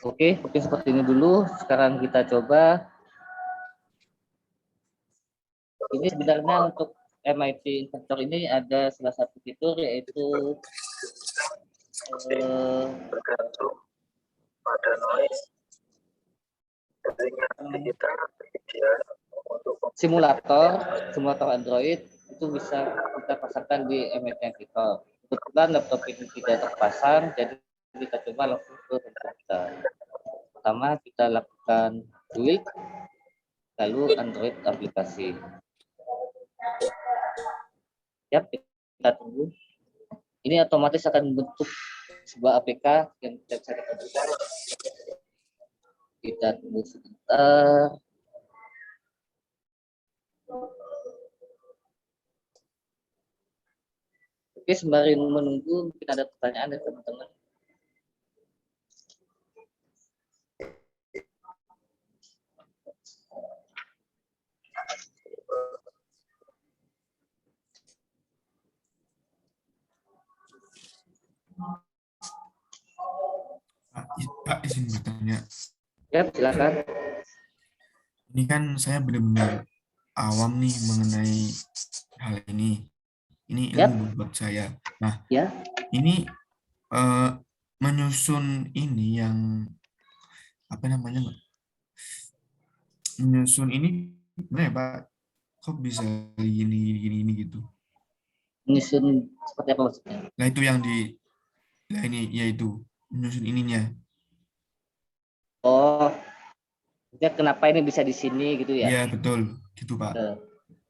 Oke, seperti ini dulu. Sekarang kita coba. Ini sebenarnya untuk MIT Inventor ini ada salah satu fitur, yaitu simulator Android itu bisa kita pasangkan di MIT Inventor. Kebetulan laptop ini tidak terpasang, jadi kita coba langsung ke handphone kita. Pertama kita lakukan build, lalu Android aplikasi. Ya, kita tunggu. Ini otomatis akan membentuk sebuah APK yang kita bisa lakukan. Kita tunggu sebentar. Oke, sembari menunggu, mungkin ada pertanyaan dari teman-teman. Pak, izin bertanya. Ya, silakan. Ini kan saya benar-benar awam nih mengenai hal ini. Ini ilmu buat saya. Nah, Ya. ini menyusun ini yang apa namanya, Pak? Menyusun ini gimana ya, Pak? Kok bisa gini gitu? Menyusun seperti apa maksudnya? Nah, itu yang di ini yaitu menyusun ininya. Oh, ya kenapa ini bisa di sini gitu ya? Iya, betul. Gitu, Pak.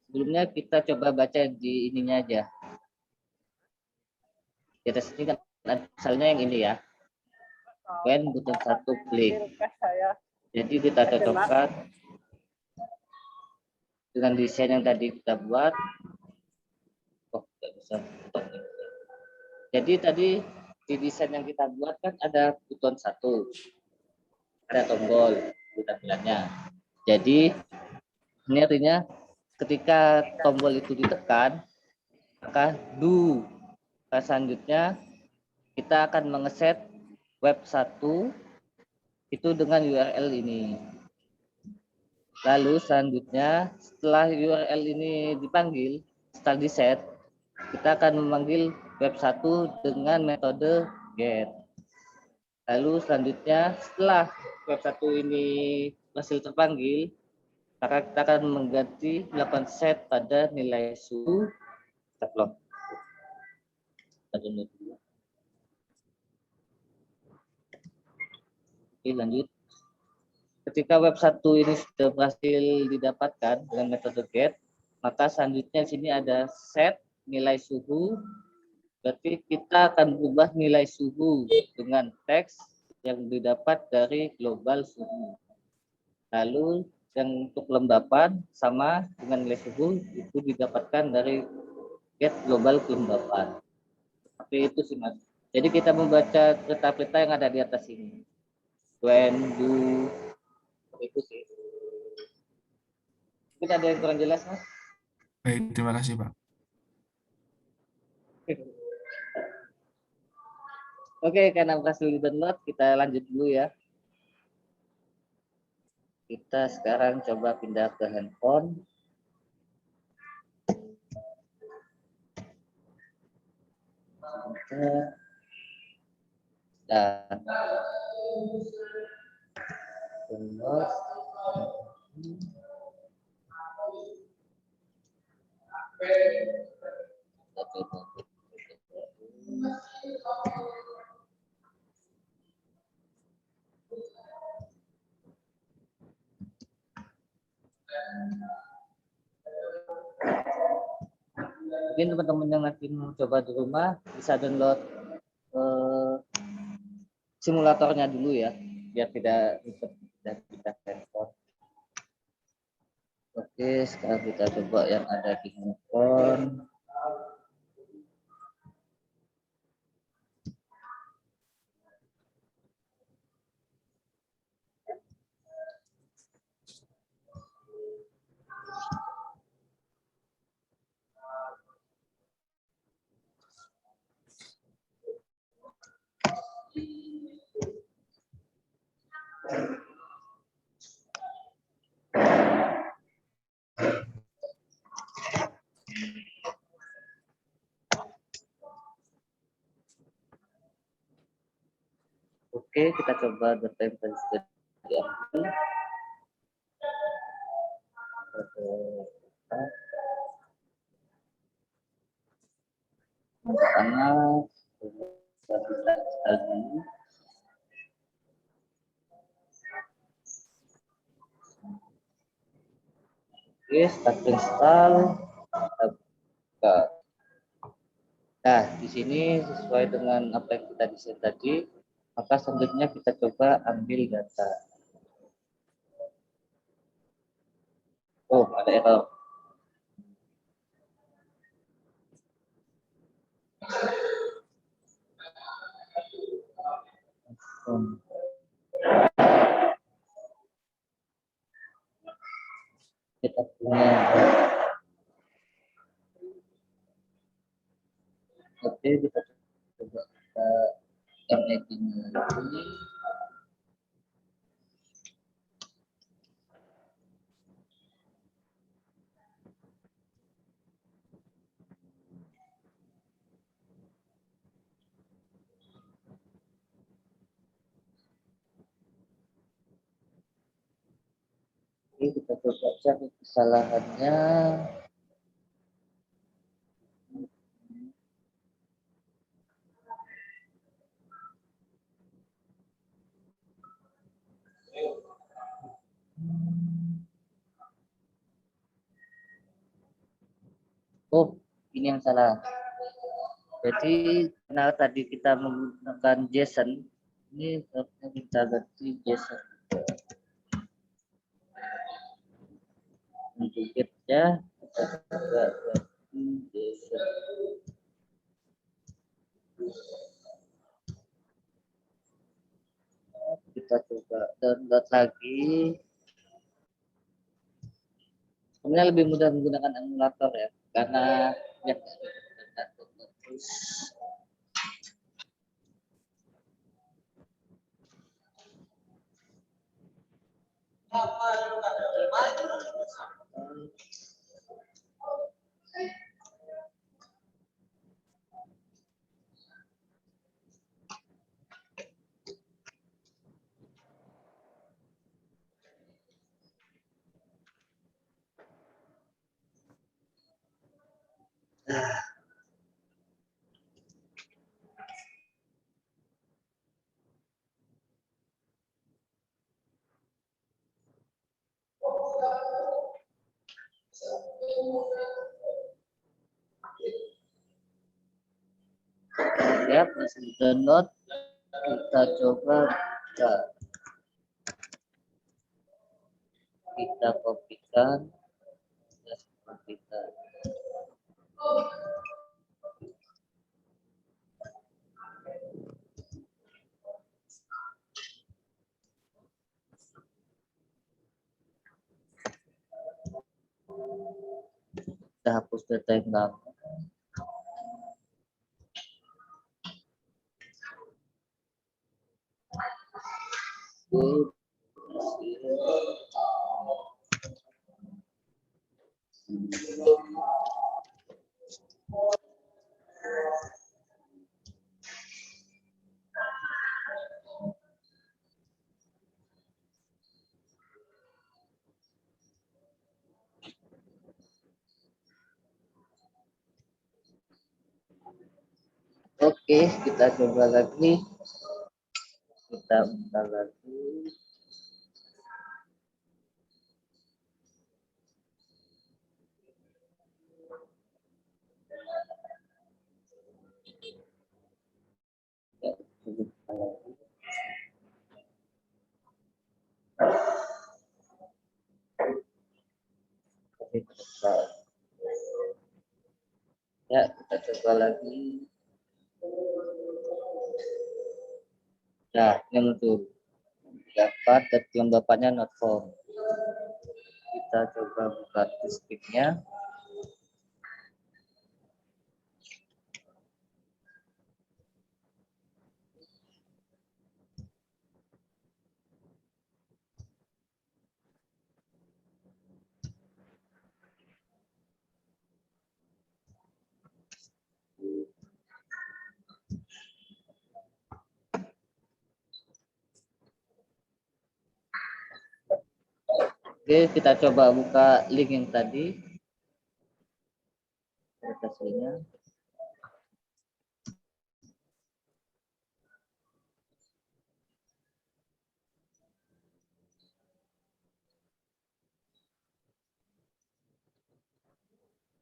Sebelumnya kita coba baca di ininya aja. Di atas ini kan misalnya yang ini ya. When button 1 klik. Jadi kita cocokkan dengan desain yang tadi kita buat. Oh, tidak bisa. Jadi tadi di desain yang kita buat kan ada button 1. Ada tombol tampilannya. Jadi ini artinya ketika tombol itu ditekan, maka do. Selanjutnya kita akan mengeset web 1 itu dengan URL ini. Lalu selanjutnya setelah URL ini dipanggil, setelah di-set, kita akan memanggil web 1 dengan metode get. Lalu selanjutnya setelah web 1 ini berhasil terpanggil, maka kita akan mengganti melakukan set pada nilai suhu. Oke, lanjut. Ketika web 1 ini sudah berhasil didapatkan dengan metode get, maka selanjutnya di sini ada set nilai suhu. Berarti kita akan berubah nilai suhu dengan teks yang didapat dari global suhu. Lalu yang untuk kelembapan sama dengan nilai suhu itu didapatkan dari get global kelembapan. Seperti itu sih Mas. Jadi kita membaca peta-peta yang ada di atas ini. When, do, itu sih. Mungkin ada yang kurang jelas Mas? Baik, terima kasih Pak. Oke, karena berhasil di-download, kita lanjut dulu ya. Kita sekarang coba pindah ke handphone. Dan download. Mungkin teman-teman yang nanti mau coba di rumah bisa download simulatornya dulu ya, biar tidak kita handphone. Oke, sekarang kita coba yang ada di handphone. Oke, kita coba data yang tadi sudah diambil. Panas, lagi. Oke, start install. Nah, di sini sesuai dengan apa yang kita desain tadi, maka selanjutnya kita coba ambil data. Oh, ada error. Kita punya. Oke, kita coba editing lagi. Oke, kita coba cari kesalahannya. Oh, ini yang salah. Jadi karena tadi kita menggunakan JSON, ini harusnya kita ganti JSON. Untuk get-nya kita coba ganti JSON. Kita coba download lagi. Sebenarnya lebih mudah menggunakan emulator ya, karena ya, terus. Ya, masih di download. Kita coba kita kopikan. Kita hapus data yang lama. Oke, kita coba lagi. Kita buka lagi. Ya, buka lagi. Oke, ya, kita coba lagi. Nah, yang untuk dapat dan kelembapannya not found. Kita coba buka disknya. Oke, kita coba buka link yang tadi. Hasilnya.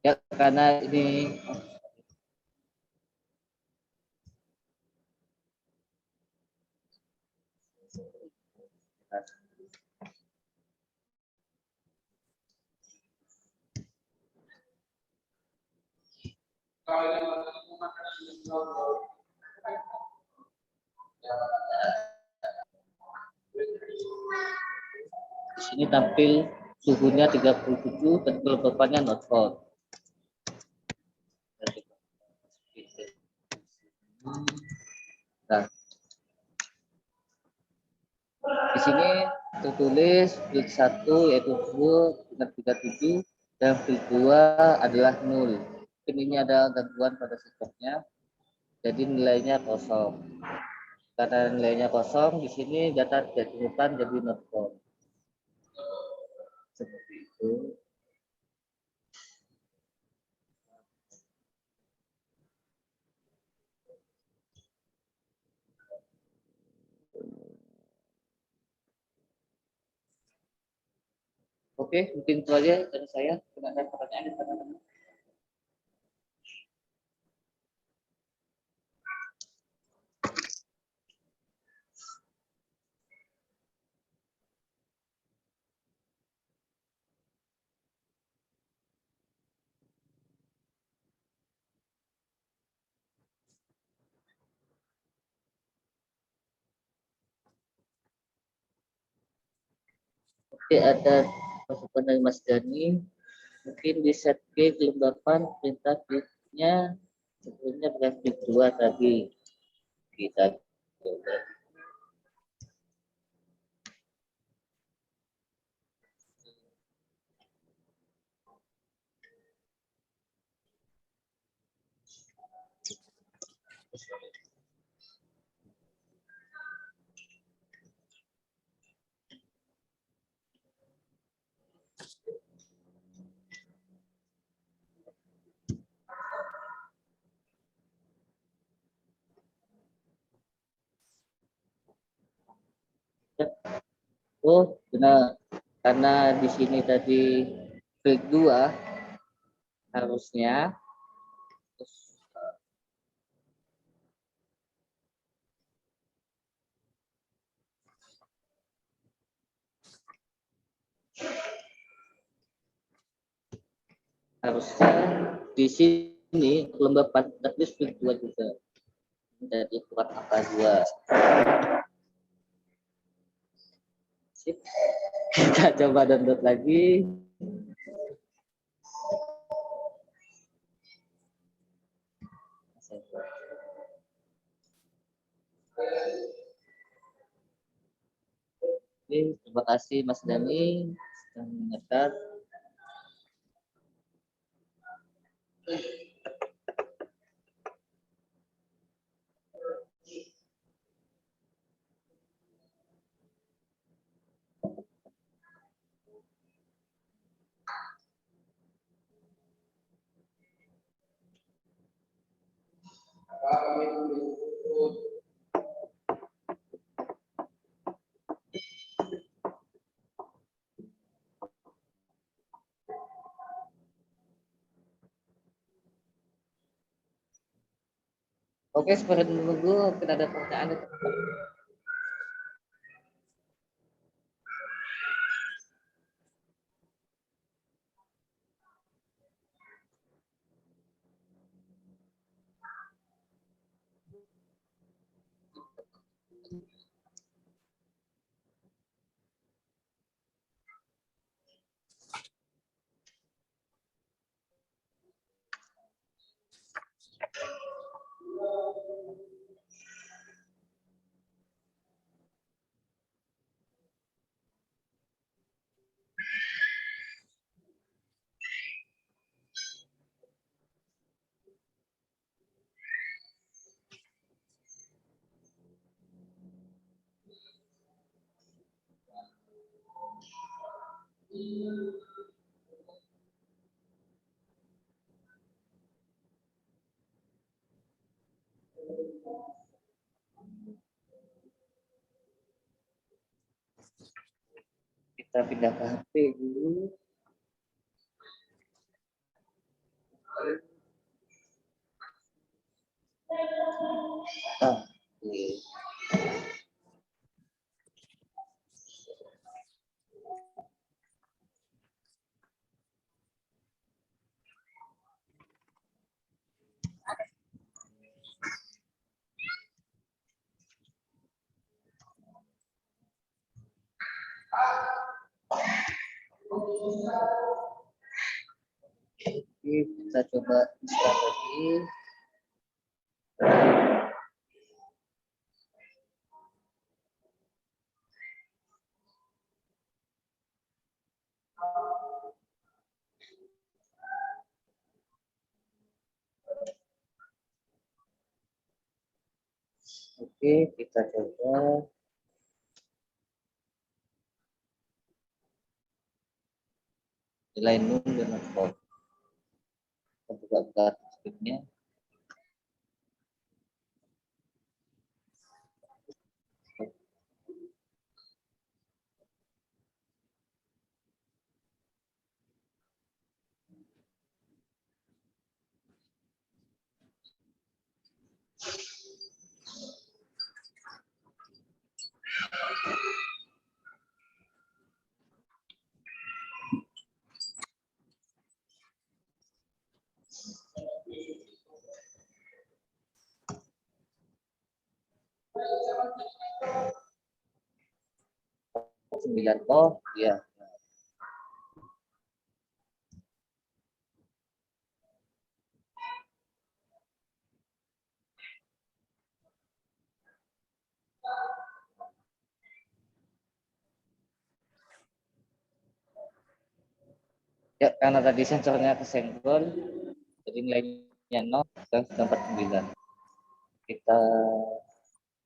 Ya, karena ini di sini tampil suhunya 37 dan kelembapannya not found. Nah, di sini tertulis field 1 yaitu full dengan 37 dan field 2 adalah 0. Mungkin ini ada gangguan pada sistemnya, jadi nilainya kosong. Karena nilainya kosong, di sini data tidak ditemukan jadi not found. Seperti itu. Oke, mungkin itu aja dari saya. Tidak ada pertanyaan, teman-teman. Oke, ada masukan dari Mas Dani. Mungkin di set B kelembapan perintah nya sebelumnya grafik 2 tadi. Kita coba. Oh, benar. Karena di sini tadi field 2 harusnya harusnya di sini lomba praktis kedua juga dari kurang angka 2. Sip. Kita coba download lagi. Oke, terima kasih Mas Dani sudah mengingatkan. Oke, seperti menunggu, mungkin ada pertanyaan dari teman-teman. Kita pindah ke HP dulu. Oke. Oke, kita coba install lagi. Oke, kita coba. Nilai num dengan form. Kita buka skripnya. Sembilan, oh ya. Ya, karena tadi sensornya kesenggol, jadi nilainya 0 dan 49. Kita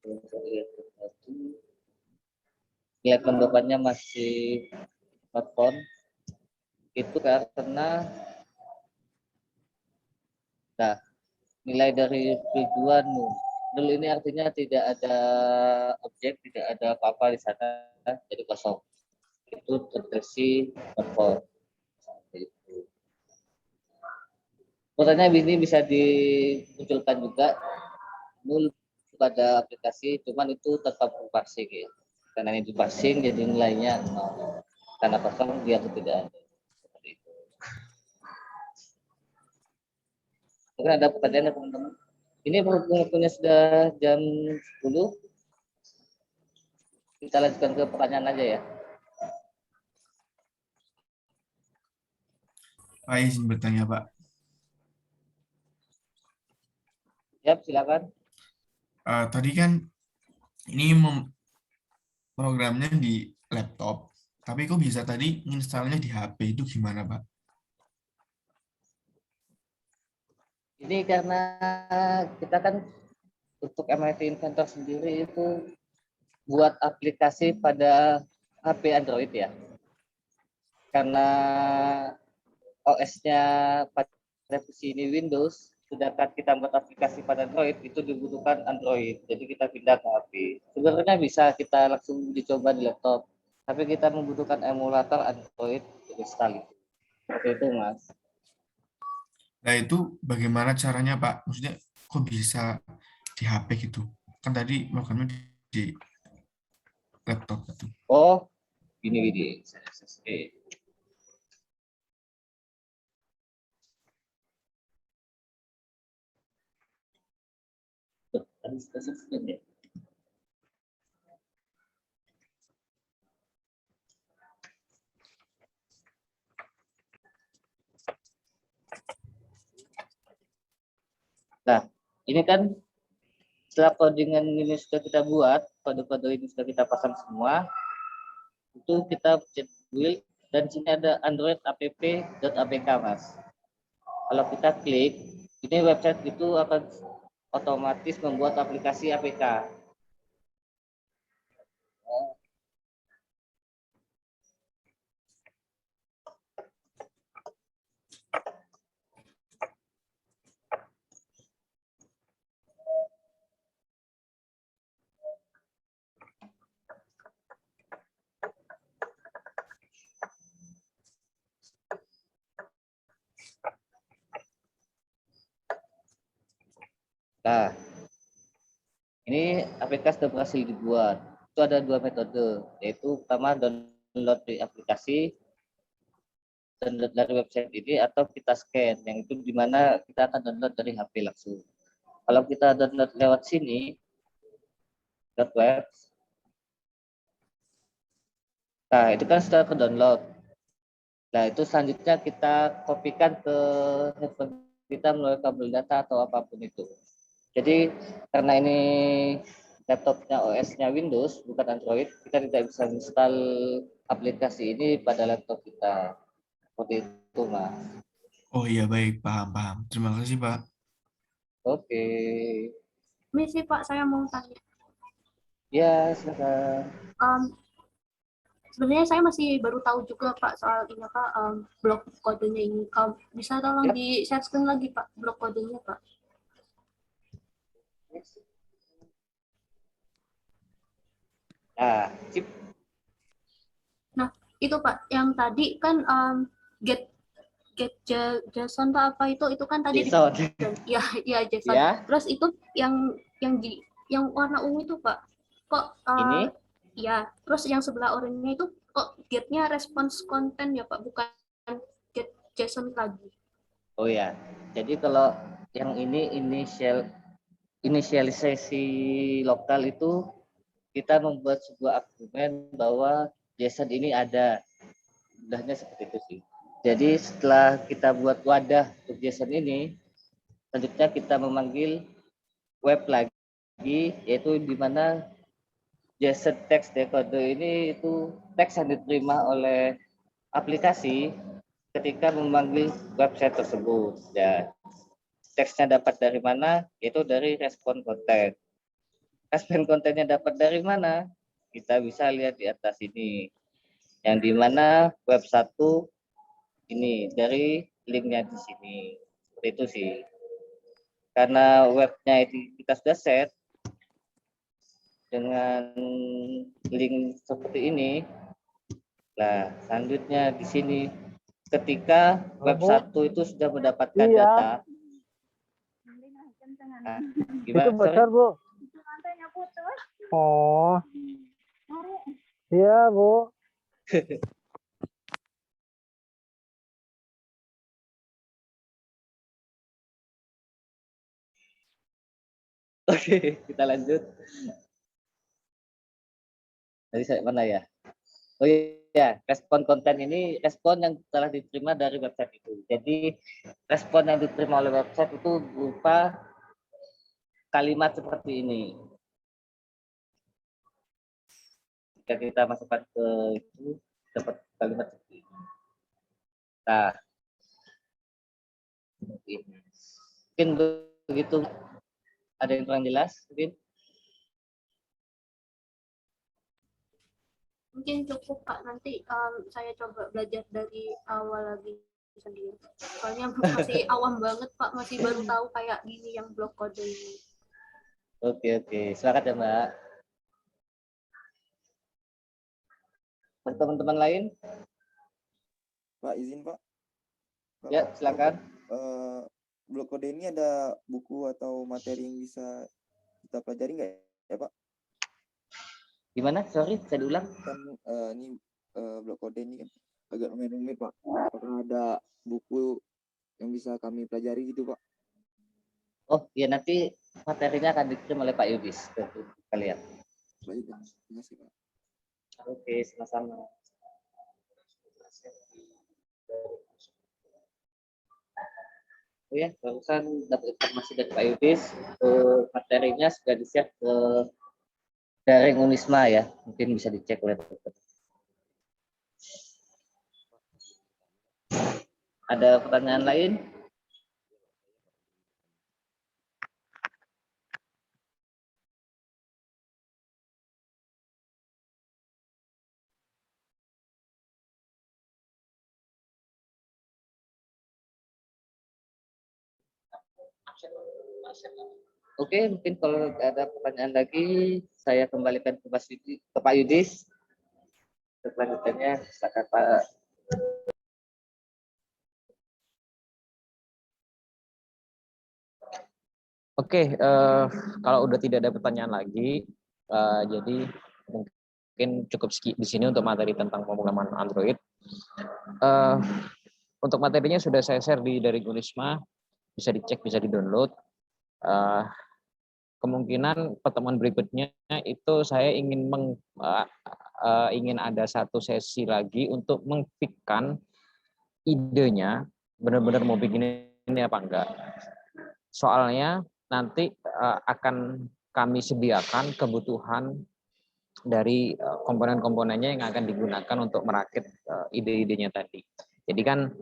lihat lagi. Lihat pembukaannya masih smartphone. Itu karena nah, nilai dari tujuan nol ini artinya tidak ada objek, tidak ada apa-apa di sana, jadi kosong. Itu terdeteksi smartphone. Itu. Portalnya ini bisa dimunculkan juga nul pada aplikasi, cuman itu tetap parsing ya. Karena ini diparsing jadi nilainya 0. Karena kosong dia tidak ada. Seperti itu. Mungkin ada pertanyaan teman-teman. Ini waktunya sudah jam 10. Kita lanjutkan ke pertanyaan aja ya. Pak izin bertanya Pak. Siap, silakan. Tadi kan ini programnya di laptop, tapi kok bisa tadi installnya di HP itu gimana Pak? Ini karena kita kan untuk MIT Inventor sendiri itu buat aplikasi pada HP Android ya. Karena OS-nya pada revisi ini Windows, sedangkan kita buat aplikasi pada Android itu dibutuhkan Android. Jadi kita pindah ke HP. Sebenarnya bisa kita langsung dicoba di laptop, tapi kita membutuhkan emulator Android untuk install itu. Seperti itu, Mas. Nah itu bagaimana caranya Pak? Maksudnya kok bisa di HP gitu? Kan tadi programnya di laptop itu. Oh, gini. SSD. Nah, ini kan setelah codingan ini sudah kita buat, kode-kode ini sudah kita pasang semua, itu kita cek build dan sini ada Android app.apk, Mas. Kalau kita klik, ini website itu akan otomatis membuat aplikasi APK. Nah, ini APK sudah berhasil dibuat. Itu ada 2 metode, yaitu pertama download di aplikasi, download dari website ini, atau kita scan, yang itu dimana kita akan download dari HP langsung. Kalau kita download lewat sini, web, nah itu kan sudah ke download. Nah itu selanjutnya kita kopikan ke handphone kita melalui kabel data atau apapun itu. Jadi karena ini laptopnya OS-nya Windows bukan Android, kita tidak bisa install aplikasi ini pada laptop kita. Seperti itu, Mas. Oh iya baik, paham. Terima kasih Pak. Oke. Ini sih Pak, saya mau tanya. Ya, silakan. Sebenarnya saya masih baru tahu juga Pak soal ini Pak, blok kodenya ini. Bisa tolong Yap. di share screen lagi Pak, blok kodenya Pak. Nah, chip. Nah, itu Pak, yang tadi kan get JSON Pak, apa itu kan tadi JSON. Ya JSON. Ya. Terus itu yang warna ungu itu Pak. Kok Ini? ya, terus yang sebelah oranye itu kok get-nya response content ya Pak, bukan get JSON lagi. Oh ya. Jadi kalau yang ini inisialisasi lokal itu kita membuat sebuah argumen bahwa JSON ini ada. Mudahnya seperti itu sih. Jadi setelah kita buat wadah untuk JSON ini, selanjutnya kita memanggil web lagi, yaitu di mana JSON text decoder ini itu teks yang diterima oleh aplikasi ketika memanggil website tersebut. Ya, teksnya dapat dari mana? Yaitu dari respon konten. Respon kontennya dapat dari mana? Kita bisa lihat di atas ini. Yang di mana web 1 ini dari linknya di sini. Seperti itu sih. Karena webnya itu kita sudah set dengan link seperti ini. Nah, selanjutnya di sini ketika web 1 itu sudah mendapatkan data. Nah, gimana? Sorry? Bu. Oh. Iya, Bu. Oke, kita lanjut. Tadi saya mana ya? Oh iya, respon konten ini respon yang telah diterima dari website itu. Jadi respon yang diterima oleh website itu berupa kalimat seperti ini. Jika kita masukkan ke itu, dapat kalimat seperti ini. Nah, mungkin begitu. Ada yang kurang jelas? Mungkin cukup Pak, nanti saya coba belajar dari awal lagi sendiri. Soalnya masih awam banget Pak, masih baru tahu kayak gini yang blok kode ini. Oke, silakan ya Mbak. Teman-teman lain? Pak, izin Pak. Ya, silakan. Blok kode ini ada buku atau materi yang bisa kita pelajari nggak ya Pak? Gimana? Sorry, saya diulang. Kan ini blok kode ini kan agak rumit Pak. Apakah ada buku yang bisa kami pelajari gitu Pak? Oh iya, nanti materinya akan dikirim oleh Pak Yudis ke kalian. Baik, terima kasih Pak. Oke, sama-sama. Oh ya, barusan dapat informasi dari Pak Yudis, materinya sudah di-share ke daring Unisma ya, mungkin bisa dicek oleh teman-teman. Ada pertanyaan lain? Oke, mungkin kalau ada pertanyaan lagi, saya kembalikan ke Pak Yudis. Selanjutnya, silakan Pak. Oke, kalau udah tidak ada pertanyaan lagi, jadi mungkin cukup di sini untuk materi tentang pemrograman Android. Untuk materinya sudah saya share dari Unisma, bisa dicek, bisa di-download. Kemungkinan pertemuan berikutnya itu saya ingin ingin ada satu sesi lagi untuk mengfikkan idenya, benar-benar mau bikin ini apa enggak. Soalnya nanti akan kami sediakan kebutuhan dari komponen-komponennya yang akan digunakan untuk merakit ide-idenya tadi. Jadi kan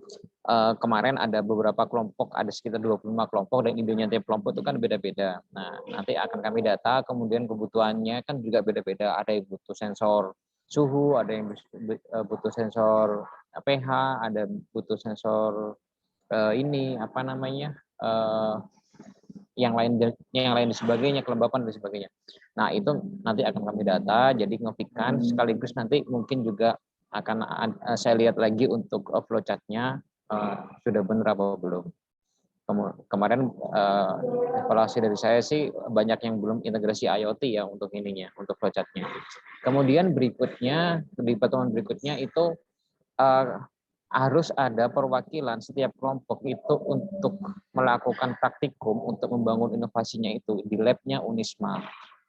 kemarin ada beberapa kelompok, ada sekitar 25 kelompok, dan idenya tiap kelompok itu kan beda-beda. Nah, nanti akan kami data, kemudian kebutuhannya kan juga beda-beda. Ada yang butuh sensor suhu, ada yang butuh sensor pH, ada butuh sensor ini apa namanya, yang lain dan sebagainya, kelembapan dan sebagainya. Nah, itu nanti akan kami data, jadi ngefikkan sekaligus nanti mungkin juga akan saya lihat lagi untuk flowchart-nya sudah benar apa belum. Kemarin evaluasi dari saya sih banyak yang belum integrasi IoT ya untuk ininya, untuk flowchart-nya. Kemudian berikutnya, di pertemuan berikutnya itu harus ada perwakilan setiap kelompok itu untuk melakukan praktikum untuk membangun inovasinya itu di lab-nya Unisma.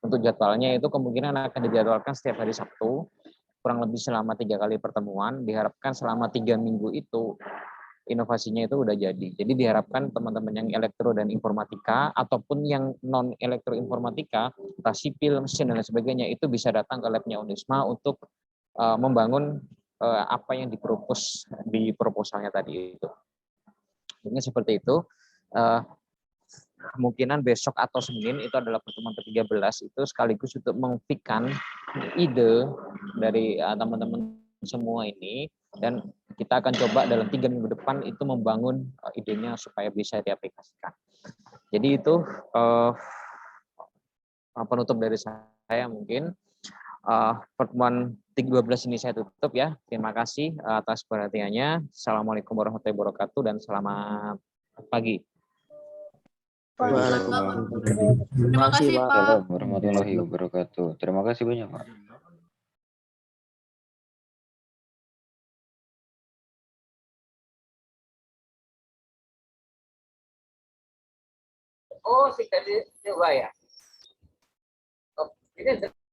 Untuk jadwalnya itu kemungkinan akan dijadwalkan setiap hari Sabtu, kurang lebih selama 3 kali pertemuan. Diharapkan selama 3 minggu itu inovasinya itu udah jadi. Jadi diharapkan teman-teman yang elektro dan informatika ataupun yang non elektro informatika, entah sipil, mesin dan sebagainya, itu bisa datang ke labnya Unisma untuk membangun apa yang dipropos di proposalnya tadi itu. Mungkin seperti itu. Kemungkinan besok atau Senin itu adalah pertemuan ke-13 itu sekaligus untuk mengfikkan ide dari teman-teman semua ini, dan kita akan coba dalam 3 minggu depan itu membangun idenya supaya bisa diaplikasikan. Jadi itu penutup dari saya mungkin. pertemuan 12 ini saya tutup ya. Terima kasih atas perhatiannya. Assalamualaikum warahmatullahi wabarakatuh dan selamat pagi. Waalaikumsalam. Terima kasih, Pak. Assalamualaikum warahmatullahi wabarakatuh. Terima kasih banyak, Pak. Oh, si tadi ya. Oh, ini